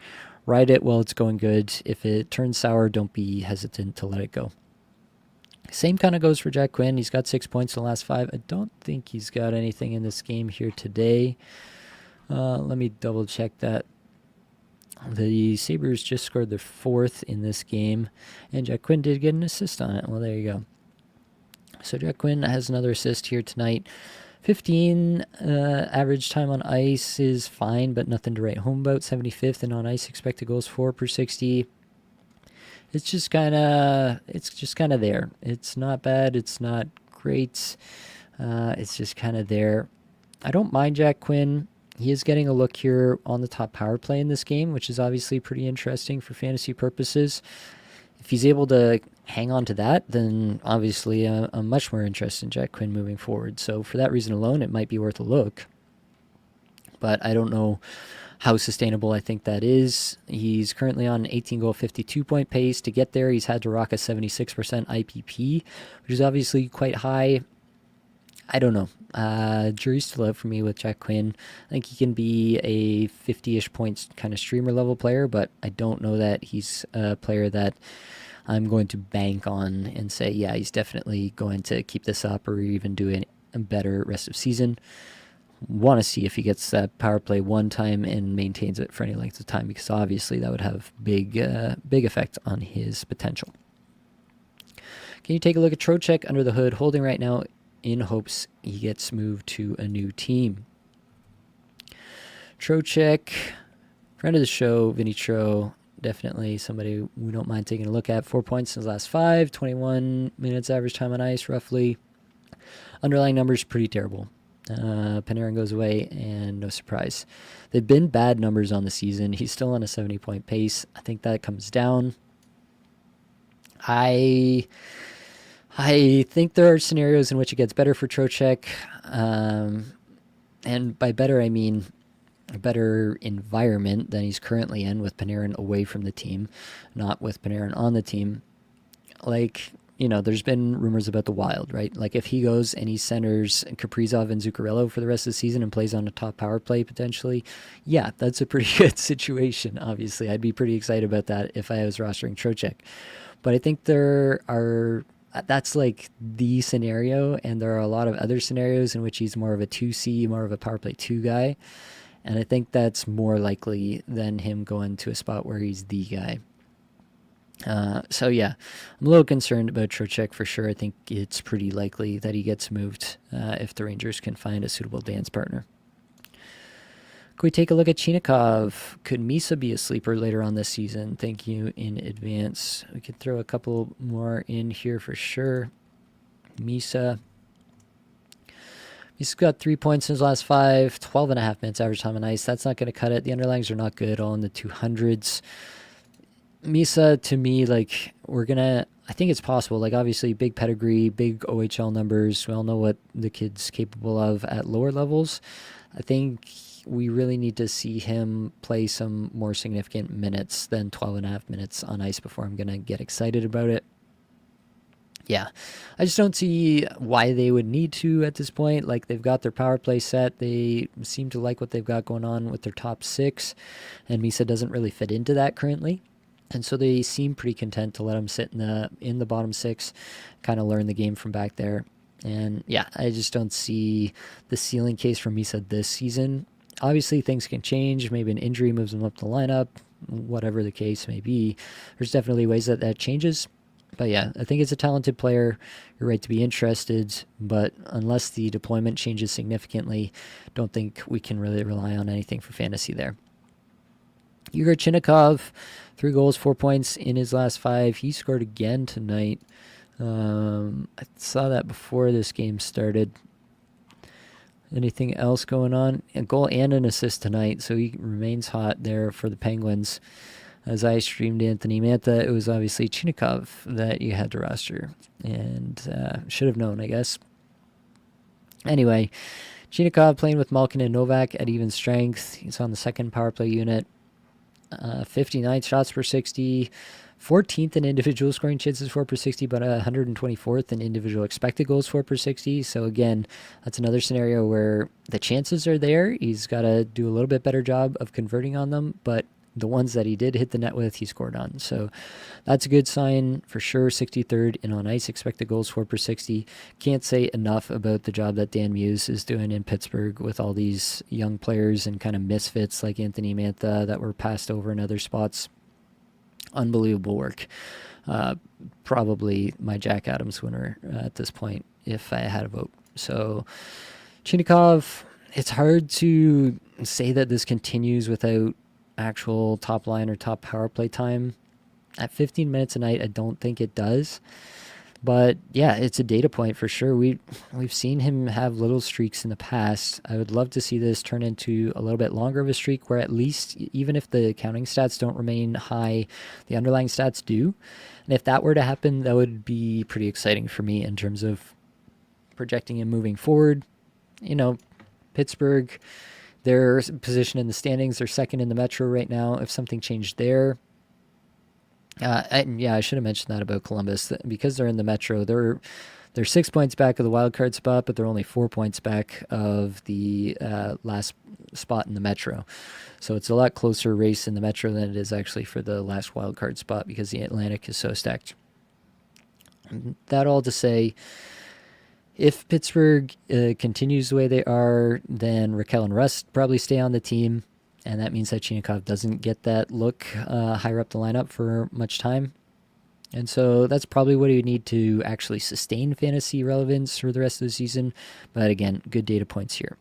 Ride it while it's going good. If it turns sour, don't be hesitant to let it go. Same kind of goes for Jack Quinn. He's got 6 points in the last 5. I don't think he's got anything in this game here today. Let me double check that. The Sabres just scored their 4th in this game, and Jack Quinn did get an assist on it. Well, there you go. So Jack Quinn has another assist here tonight. 15 average time on ice is fine, but nothing to write home about. 75th and on ice expected goals for per 60. It's just kind of there. It's not bad. It's not great. It's just kind of there. I don't mind Jack Quinn. He is getting a look here on the top power play in this game, which is obviously pretty interesting for fantasy purposes. If he's able to hang on to that, then obviously I'm much more interested in Jack Quinn moving forward. So for that reason alone, it might be worth a look. But I don't know how sustainable I think that is. He's currently on an 18-goal, 52-point pace. To get there, he's had to rock a 76% IPP, which is obviously quite high. I don't know. Jury's still out for me with Jack Quinn. I think he can be a 50-ish points kind of streamer level player, but I don't know that he's a player that I'm going to bank on and say, yeah, he's definitely going to keep this up or even do a better rest of season. Want to see if he gets that power play 1 time and maintains it for any length of time, because obviously that would have big effect on his potential. Can you take a look at Trocheck under the hood, holding right now in hopes he gets moved to a new team? Trocheck, friend of the show, Vinny Tro, definitely somebody we don't mind taking a look at. 4 points in his last 5, 21 minutes average time on ice, roughly. Underlying numbers pretty terrible. Panarin goes away, and no surprise. They've been bad numbers on the season. He's still on a 70-point pace. I think that comes down. I think there are scenarios in which it gets better for Trocheck. And by better, I mean a better environment than he's currently in, with Panarin away from the team, not with Panarin on the team. Like, there's been rumors about the Wild, right? Like, if he goes and he centers Kaprizov and Zuccarello for the rest of the season and plays on a top power play potentially, yeah, that's a pretty good situation, obviously. I'd be pretty excited about that if I was rostering Trocheck. But I think that's like the scenario, and there are a lot of other scenarios in which he's more of a 2C, more of a power play 2 guy. And I think that's more likely than him going to a spot where he's the guy. So yeah, I'm a little concerned about Trocheck for sure. I think it's pretty likely that he gets moved if the Rangers can find a suitable dance partner. Can we take a look at Chinikov? Could Misa be a sleeper later on this season? Thank you in advance. We could throw a couple more in here for sure. Misa's got 3 points in his last 5, 12.5 minutes average time on ice. That's not going to cut it. The underlings are not good, all in the 200s. Misa, to me, I think it's possible. Like, obviously, big pedigree, big OHL numbers. We all know what the kid's capable of at lower levels. I think we really need to see him play some more significant minutes than 12.5 minutes on ice before I'm going to get excited about it. Yeah, I just don't see why they would need to at this point. Like, they've got their power play set. They seem to like what they've got going on with their top six, and Misa doesn't really fit into that currently. And so they seem pretty content to let him sit in the bottom six, kind of learn the game from back there. And yeah, I just don't see the ceiling case for Misa this season. Obviously, things can change. Maybe an injury moves him up the lineup, whatever the case may be. There's definitely ways that changes. But yeah, I think it's a talented player. You're right to be interested, but unless the deployment changes significantly, don't think we can really rely on anything for fantasy there. Igor Chinnikov, 3 goals, 4 points in his last 5. He scored again tonight. I saw that before this game started. Anything else going on? A goal and an assist tonight, so he remains hot there for the Penguins. As I streamed Anthony Mantha, it was obviously Chinnikov that you had to roster, and should have known, I guess. Anyway, Chinnikov playing with Malkin and Novak at even strength. He's on the second power play unit. 59 shots per 60, 14th in individual scoring chances for per 60, but 124th in individual expected goals for per 60. So again, that's another scenario where the chances are there. He's got to do a little bit better job of converting on them, but the ones that he did hit the net with, he scored on. So that's a good sign for sure. 63rd in on ice expected goals for per 60. Can't say enough about the job that Dan Muse is doing in Pittsburgh with all these young players and kind of misfits like Anthony Mantha that were passed over in other spots. Unbelievable work. Probably my Jack Adams winner at this point if I had a vote. So Chinnikov, it's hard to say that this continues without actual top line or top power play time. At 15 minutes a night, I don't think it does. But yeah, it's a data point for sure. We've seen him have little streaks in the past. I would love to see this turn into a little bit longer of a streak where at least, even if the counting stats don't remain high, the underlying stats do. And if that were to happen, that would be pretty exciting for me in terms of projecting him moving forward. You know, Pittsburgh, their position in the standings, they're second in the Metro right now. If something changed there, I should have mentioned that about Columbus. Because they're in the Metro, they're 6 points back of the wild card spot, but they're only 4 points back of the last spot in the Metro. So it's a lot closer race in the Metro than it is actually for the last wild card spot because the Atlantic is so stacked. That all to say, if Pittsburgh continues the way they are, then Raquel and Rust probably stay on the team, and that means that Chinnikov doesn't get that look higher up the lineup for much time. And so that's probably what he would need to actually sustain fantasy relevance for the rest of the season. But again, good data points here.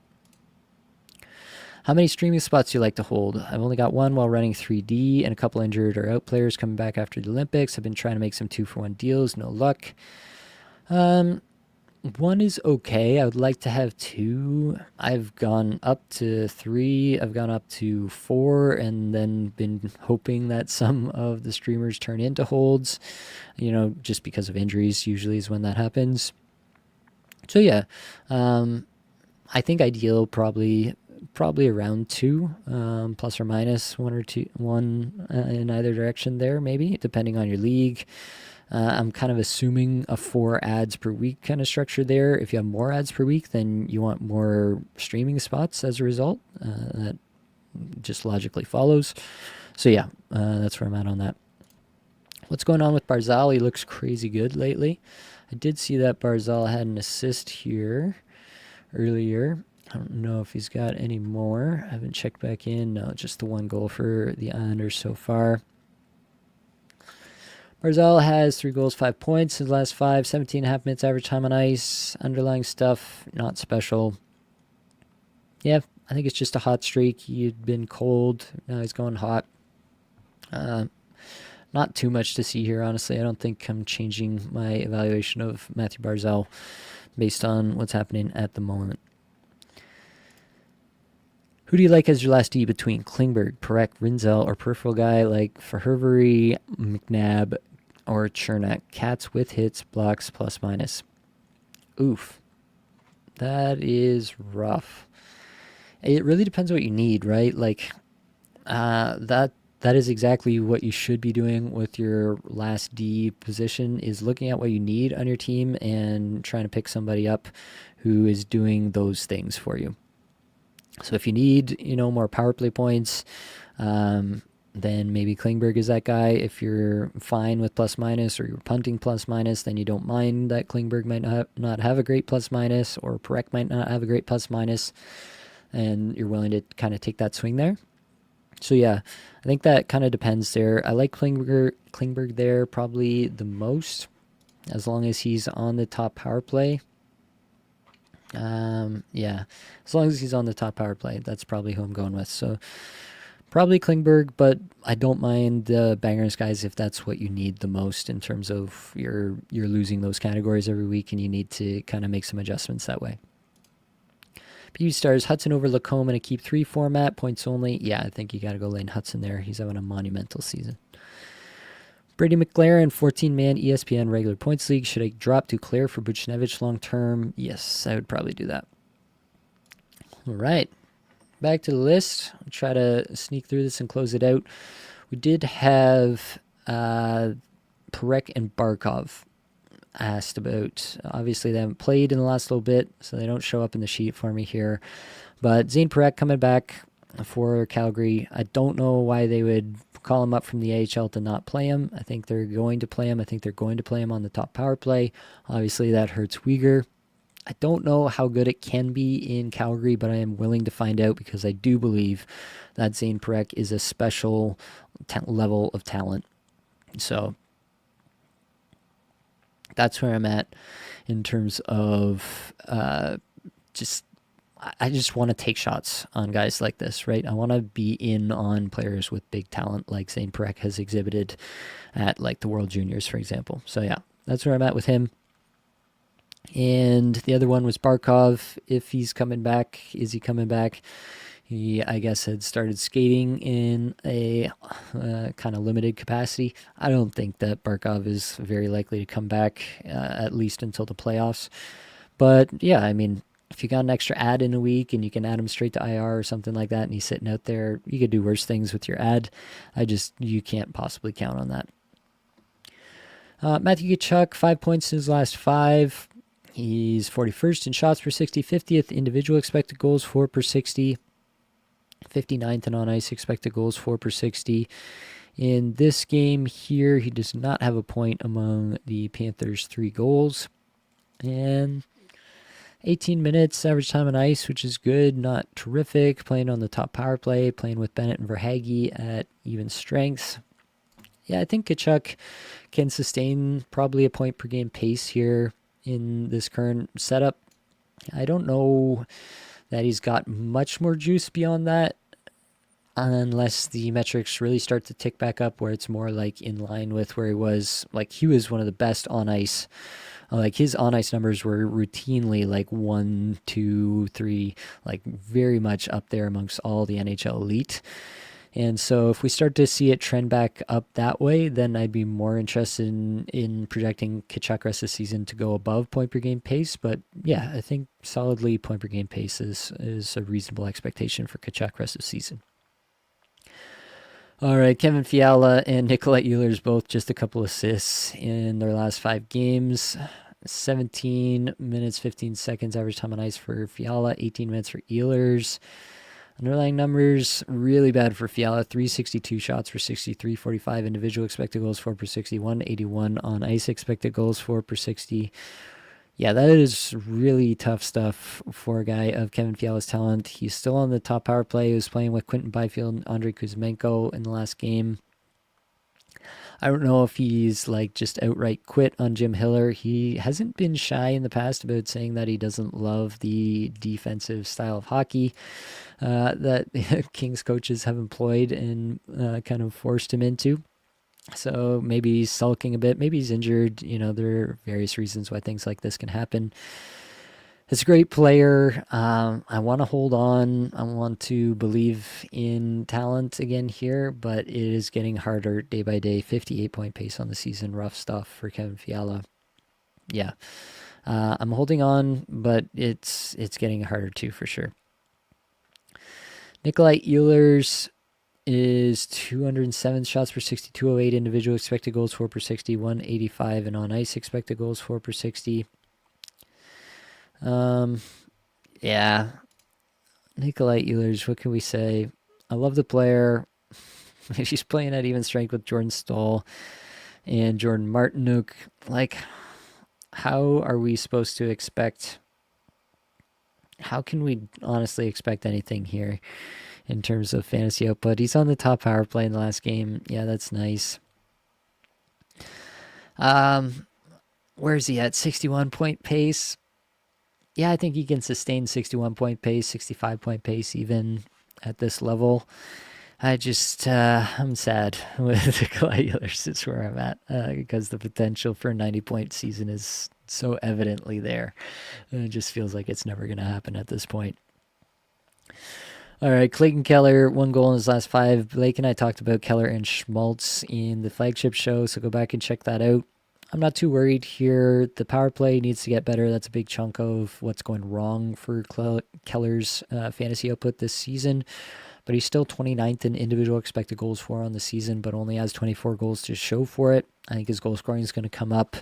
How many streaming spots do you like to hold? I've only got one while running 3D and a couple injured or out players coming back after the Olympics. I've been trying to make some 2-for-1 deals. No luck. One is okay. I would like to have 2. I've gone up to 3. I've gone up to 4 and then been hoping that some of the streamers turn into holds, just because of injuries usually is when that happens. So yeah, I think ideal probably around 2, plus or minus 1 or 2, 1 in either direction there, maybe, depending on your league. I'm kind of assuming a 4 ads per week kind of structure there. If you have more ads per week, then you want more streaming spots as a result. That just logically follows. So yeah, that's where I'm at on that. What's going on with Barzal? He looks crazy good lately. I did see that Barzal had an assist here earlier. I don't know if he's got any more. I haven't checked back in. No, just the 1 goal for the Islanders so far. Barzal has 3 goals, 5 points in the last 5, 17.5 minutes average time on ice. Underlying stuff, not special. Yeah, I think it's just a hot streak. He'd been cold. Now he's going hot. Not too much to see here, honestly. I don't think I'm changing my evaluation of Matthew Barzal based on what's happening at the moment. Who do you like as your last D between Klingberg, Parekh, Rinzel, or peripheral guy like Verhervary, McNabb, or Chernak? Cats with hits, blocks, plus minus. Oof. That is rough. It really depends what you need, right? Like, that that is exactly what you should be doing with your last D position, is looking at what you need on your team and trying to pick somebody up who is doing those things for you. So if you need, more power play points, then maybe Klingberg is that guy. If you're fine with plus minus, or you're punting plus minus, then you don't mind that Klingberg might not have a great plus minus, or Perek might not have a great plus minus, and you're willing to kind of take that swing there. So yeah, I think that kind of depends there. I like Klingberg there probably the most, as long as he's on the top power play. Yeah, as long as he's on the top power play, that's probably who I'm going with. So probably Klingberg, but I don't mind the bangers guys if that's what you need the most in terms of you're losing those categories every week and you need to kind of make some adjustments that way. PU stars Hudson over Lacombe in a keep 3 format, points only. Yeah, I think you got to go Lane Hudson there. He's having a monumental season. Brady McLaren, 14-man ESPN regular points league. Should I drop Duclair for Buchnevich long term? Yes, I would probably do that. All right, back to the list. I'll try to sneak through this and close it out. We did have Perek and Barkov asked about. Obviously, they haven't played in the last little bit, so they don't show up in the sheet for me here. But Zane Perek coming back for Calgary. I don't know why they would call him up from the AHL to not play him. I think they're going to play him. I think they're going to play him on the top power play. Obviously, that hurts Uyghur. I don't know how good it can be in Calgary, but I am willing to find out because I do believe that Zane Perek is a special level of talent. So that's where I'm at in terms of I just want to take shots on guys like this, right? I want to be in on players with big talent like Zane Perek has exhibited at like the World Juniors, for example. So yeah, that's where I'm at with him. And the other one was Barkov. If he's coming back, is he coming back? He, I guess, had started skating in a kind of limited capacity. I don't think that Barkov is very likely to come back, at least until the playoffs. But yeah, I mean, if you got an extra ad in a week and you can add him straight to IR or something like that, and he's sitting out there, you could do worse things with your ad. You can't possibly count on that. Matthew Tkachuk, 5 points in his last 5. He's 41st in shots per 60, 50th individual expected goals, 4 per 60. 59th in on-ice expected goals, 4 per 60. In this game here, he does not have a point among the Panthers' 3 goals. And 18 minutes average time on ice, which is good, not terrific. Playing on the top power play, playing with Bennett and Verhaeghe at even strengths. Yeah, I think Tkachuk can sustain probably a point per game pace here in this current setup. I don't know that he's got much more juice beyond that, unless the metrics really start to tick back up where it's more like in line with where he was. Like, he was one of the best on ice. Like, his on ice numbers were routinely like 1, 2, 3, like very much up there amongst all the NHL elite. And so if we start to see it trend back up that way, then I'd be more interested in projecting Tkachuk rest of the season to go above point per game pace. But yeah, I think solidly point per game pace is a reasonable expectation for Tkachuk rest of the season. All right, Kevin Fiala and Nikolai Ehlers both just a couple assists in their last 5 games. 17 minutes, 15 seconds average time on ice for Fiala, 18 minutes for Ehlers. Underlying numbers, really bad for Fiala. 362 shots for 63, 45 individual expected goals, 4 per 60, 181 on ice expected goals, 4 per 60. Yeah, that is really tough stuff for a guy of Kevin Fiala's talent. He's still on the top power play. He was playing with Quinton Byfield and Andrei Kuzmenko in the last game. I don't know if he's like just outright quit on Jim Hiller. He hasn't been shy in the past about saying that he doesn't love the defensive style of hockey that Kings coaches have employed and kind of forced him into. So maybe he's sulking a bit. Maybe he's injured. There are various reasons why things like this can happen. It's a great player. I want to hold on. I want to believe in talent again here, but it is getting harder day by day. 58-point pace on the season. Rough stuff for Kevin Fiala. Yeah. I'm holding on, but it's getting harder too for sure. Nikolai Ehlers, is 207 shots per 60, 208 individual expected goals for per 60, 185 and on ice expected goals for per 60. Yeah, Nikolai Ehlers, what can we say? I love the player. He's playing at even strength with Jordan Staal and Jordan Martinook. Like, how are we supposed to expect? How can we honestly expect anything here in terms of fantasy output? He's on the top power play in the last game. Yeah, that's nice. Where is he at? 61-point pace. Yeah, I think he can sustain 61-point pace, 65-point pace even at this level. I'm sad with Nikolai Ehlers is where I'm at because the potential for a 90-point season is so evidently there. It just feels like it's never going to happen at this point. All right, Clayton Keller, 1 goal in his last 5. Blake and I talked about Keller and Schmaltz in the flagship show, so go back and check that out. I'm not too worried here. The power play needs to get better. That's a big chunk of what's going wrong for Keller's fantasy output this season. But he's still 29th in individual expected goals for on the season, but only has 24 goals to show for it. I think his goal scoring is going to come up.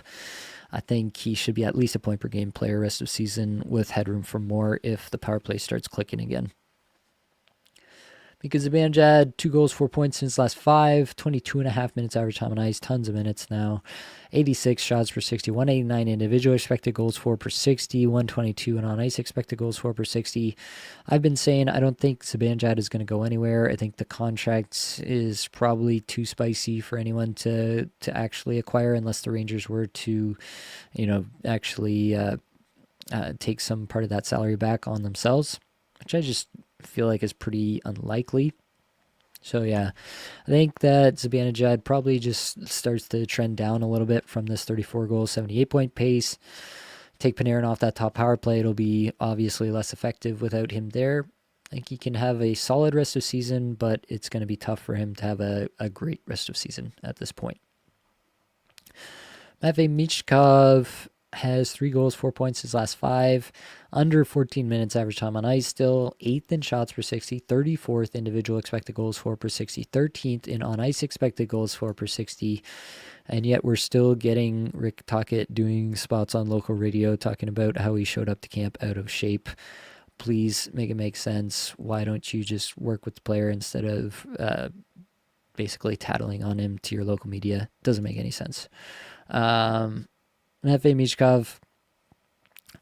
I think he should be at least a point per game player rest of season with headroom for more if the power play starts clicking again. Because Zibanejad, 2 goals, 4 points in his last 5, 22.5 minutes average time on ice, tons of minutes now. 86 shots per 60, 189 individual expected goals for per 60, 122 and on ice expected goals for per 60. I've been saying I don't think Zibanejad is going to go anywhere. I think the contract is probably too spicy for anyone to actually acquire unless the Rangers were to, actually take some part of that salary back on themselves, which I just feel like is pretty unlikely. So yeah, I think that Zibanejad probably just starts to trend down a little bit from this 34 goal, 78-point pace. Take Panarin off that top power play. It'll be obviously less effective without him there. I think he can have a solid rest of season, but it's going to be tough for him to have a great rest of season at this point. Matvei Michkov has 3 goals, 4 points his last 5, under 14 minutes average time on ice still, 8th in shots per 60, 34th individual expected goals for per 60, 13th in on-ice expected goals for per 60, and yet we're still getting Rick Tocchet doing spots on local radio talking about how he showed up to camp out of shape. Please make it make sense. Why don't you just work with the player instead of basically tattling on him to your local media? Doesn't make any sense. Matvei Michkov,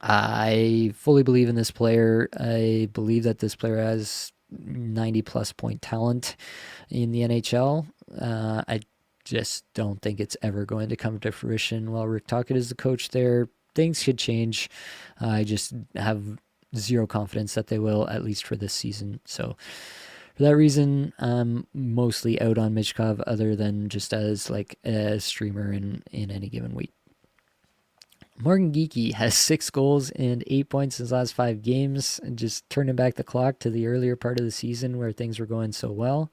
I fully believe in this player. I believe that this player has 90-plus point talent in the NHL. I just don't think it's ever going to come to fruition while Rick Tocchet is the coach there. Things could change. I just have zero confidence that they will, at least for this season. So for that reason, I'm mostly out on Michkov other than just as like a streamer in any given week. Morgan Geekie has 6 goals and 8 points in his last 5 games, and just turning back the clock to the earlier part of the season where things were going so well.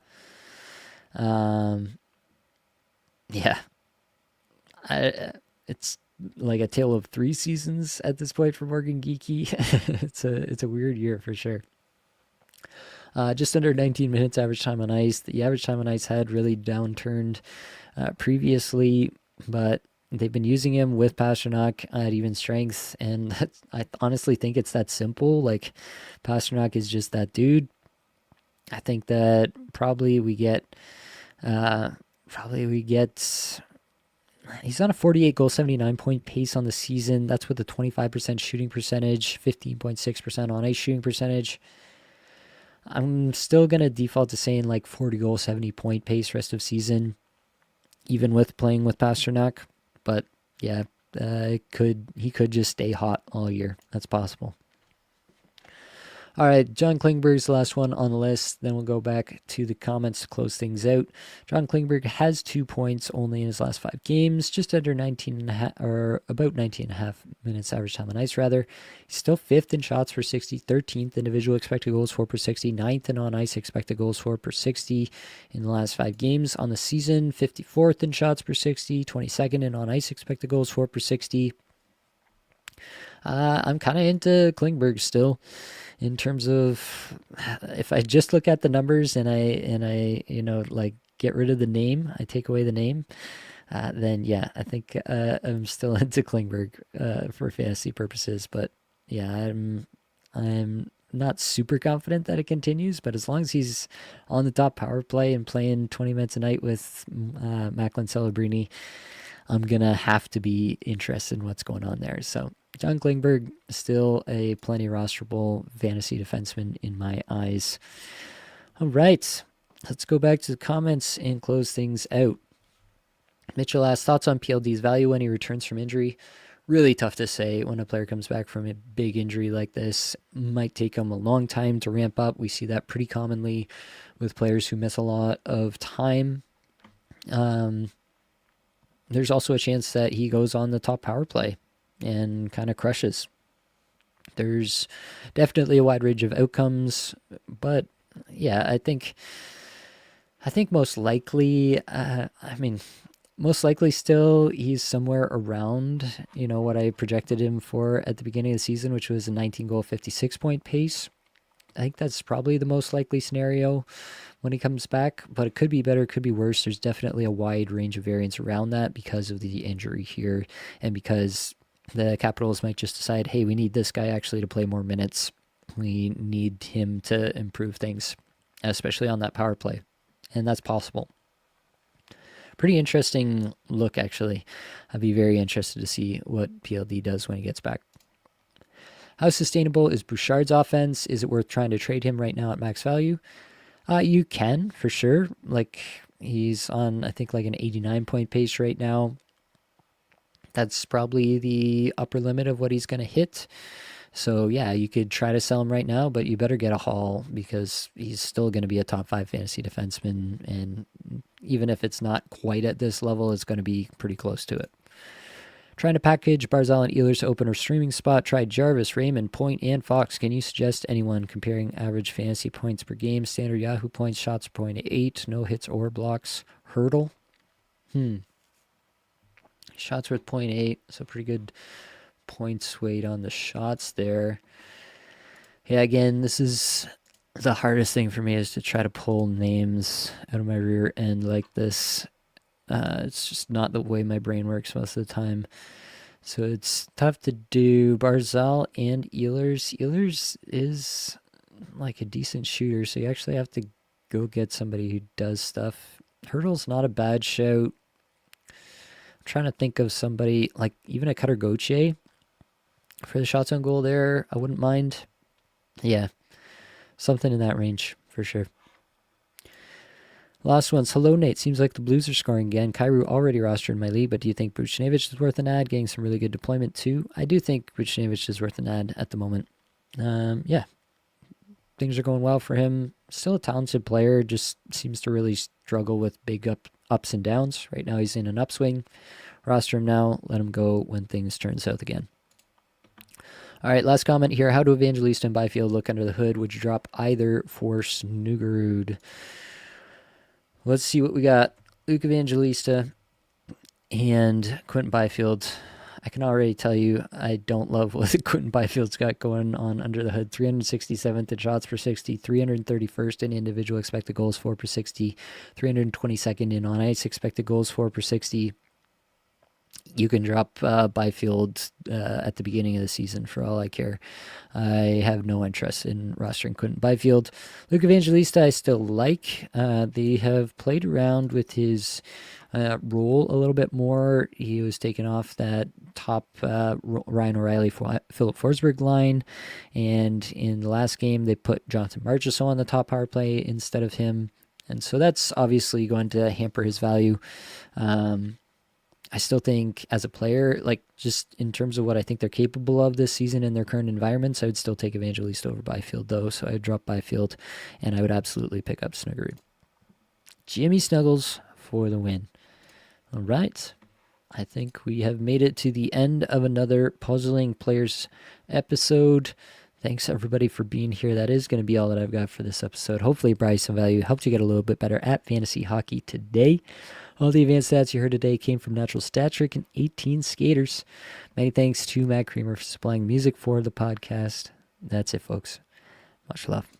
It's like a tale of 3 seasons at this point for Morgan Geekie. It's a weird year for sure. Just under 19 minutes average time on ice. The average time on ice had really downturned previously, but they've been using him with Pastrnak at even strength, and I honestly think it's that simple. Like, Pastrnak is just that dude. I think that probably we get he's on a 48 goal, 79-point pace on the season. That's with a 25% shooting percentage, 15.6% on ice shooting percentage. I'm still going to default to saying like 40 goal, 70-point pace rest of season, even with playing with Pastrnak. But yeah, he could just stay hot all year. That's possible. All right, John Klingberg's the last one on the list. Then we'll go back to the comments to close things out. John Klingberg has 2 points only in his last 5 games, just under 19.5 or about 19.5 minutes average time on ice, rather. He's still 5th in shots per 60, 13th individual expected goals for per 60, 9th in on-ice expected goals for per 60 in the last 5 games. On the season, 54th in shots per 60, 22nd in on-ice expected goals for per 60. I'm kind of into Klingberg still. in terms of if I just look at the numbers and I like get rid of the name, I take away the name, then yeah, I think I'm still into Klingberg for fantasy purposes. But yeah, I'm not super confident that it continues. But as long as he's on the top power play and playing 20 minutes a night with Macklin Celebrini, I'm gonna have to be interested in what's going on there. So John Klingberg, still a plenty rosterable fantasy defenseman in my eyes. All right, let's go back to the comments and close things out. Mitchell asks, thoughts on PLD's value when he returns from injury? Really tough to say when a player comes back from a big injury like this. Might take him a long time to ramp up. We see that pretty commonly with players who miss a lot of time. There's also a chance that he goes on the top power play and kind of crushes. There's definitely a wide range of outcomes, but yeah, I think most likely, most likely still he's somewhere around, what I projected him for at the beginning of the season, which was a 19-goal, 56-point pace. I think that's probably the most likely scenario when he comes back, but it could be better, it could be worse. There's definitely a wide range of variance around that because of the injury here and because the Capitals might just decide, hey, we need this guy actually to play more minutes. We need him to improve things, especially on that power play, and that's possible. Pretty interesting look, actually. I'd be very interested to see what PLD does when he gets back. How sustainable is Bouchard's offense? Is it worth trying to trade him right now at max value? You can, for sure. Like, he's on, I think, like an 89-point pace right now. That's probably the upper limit of what he's going to hit. So, yeah, you could try to sell him right now, but you better get a haul because he's still going to be a top 5 fantasy defenseman. And even if it's not quite at this level, it's going to be pretty close to it. Trying to package Barzal and Ehlers to open or streaming spot. Tried Jarvis, Raymond, Point, and Fox. Can you suggest anyone comparing average fantasy points per game? Standard Yahoo points, shots per 0.8, no hits or blocks. Hurdle. Shots worth 0.8, so pretty good points weight on the shots there. Yeah, again, this is the hardest thing for me is to try to pull names out of my rear end like this. It's just not the way my brain works most of the time. So it's tough to do. Barzal and Ehlers. Ehlers is like a decent shooter, so you actually have to go get somebody who does stuff. Hurdle's not a bad shout. I'm trying to think of somebody, like even a Cutter Gauthier for the shots on goal there. I wouldn't mind. Yeah, something in that range for sure. Last one's, hello Nate, seems like the Blues are scoring again. Kyrou already rostered in my league, but do you think Buchnevich is worth an ad? Getting some really good deployment too. I do think Buchnevich is worth an ad at the moment. Yeah, things are going well for him. Still a talented player, just seems to really struggle with big ups and downs. Right now he's in an upswing. Roster him now, let him go when things turn south again. All right, last comment here. How do Evangelista and Byfield look under the hood? Would you drop either for Snuggerud? Let's see what we got. Luke Evangelista and Quentin Byfield. I can already tell you I don't love what Quentin Byfield's got going on under the hood. 367th in shots per 60, 331st in individual expected goals for per 60, 322nd in on ice expected goals for per 60. You can drop Byfield at the beginning of the season for all I care. I have no interest in rostering Quentin Byfield. Luke Evangelista I still like. They have played around with his role a little bit more. He was taken off that top Ryan O'Reilly, Philip Forsberg line. And in the last game, they put Jonathan Marchessault on the top power play instead of him. And so that's obviously going to hamper his value. I still think as a player, like just in terms of what I think they're capable of this season in their current environments, I would still take Evangelista over Byfield though. So I would drop Byfield and I would absolutely pick up Snuggerud. Jimmy Snuggles for the win. All right. I think we have made it to the end of another Puzzling Players episode. Thanks everybody for being here. That is going to be all that I've got for this episode. Hopefully it brought you some value, helped you get a little bit better at fantasy hockey today. All the advanced stats you heard today came from Natural Stat Trick and 18 Skaters. Many thanks to Matt Creamer for supplying music for the podcast. That's it, folks. Much love.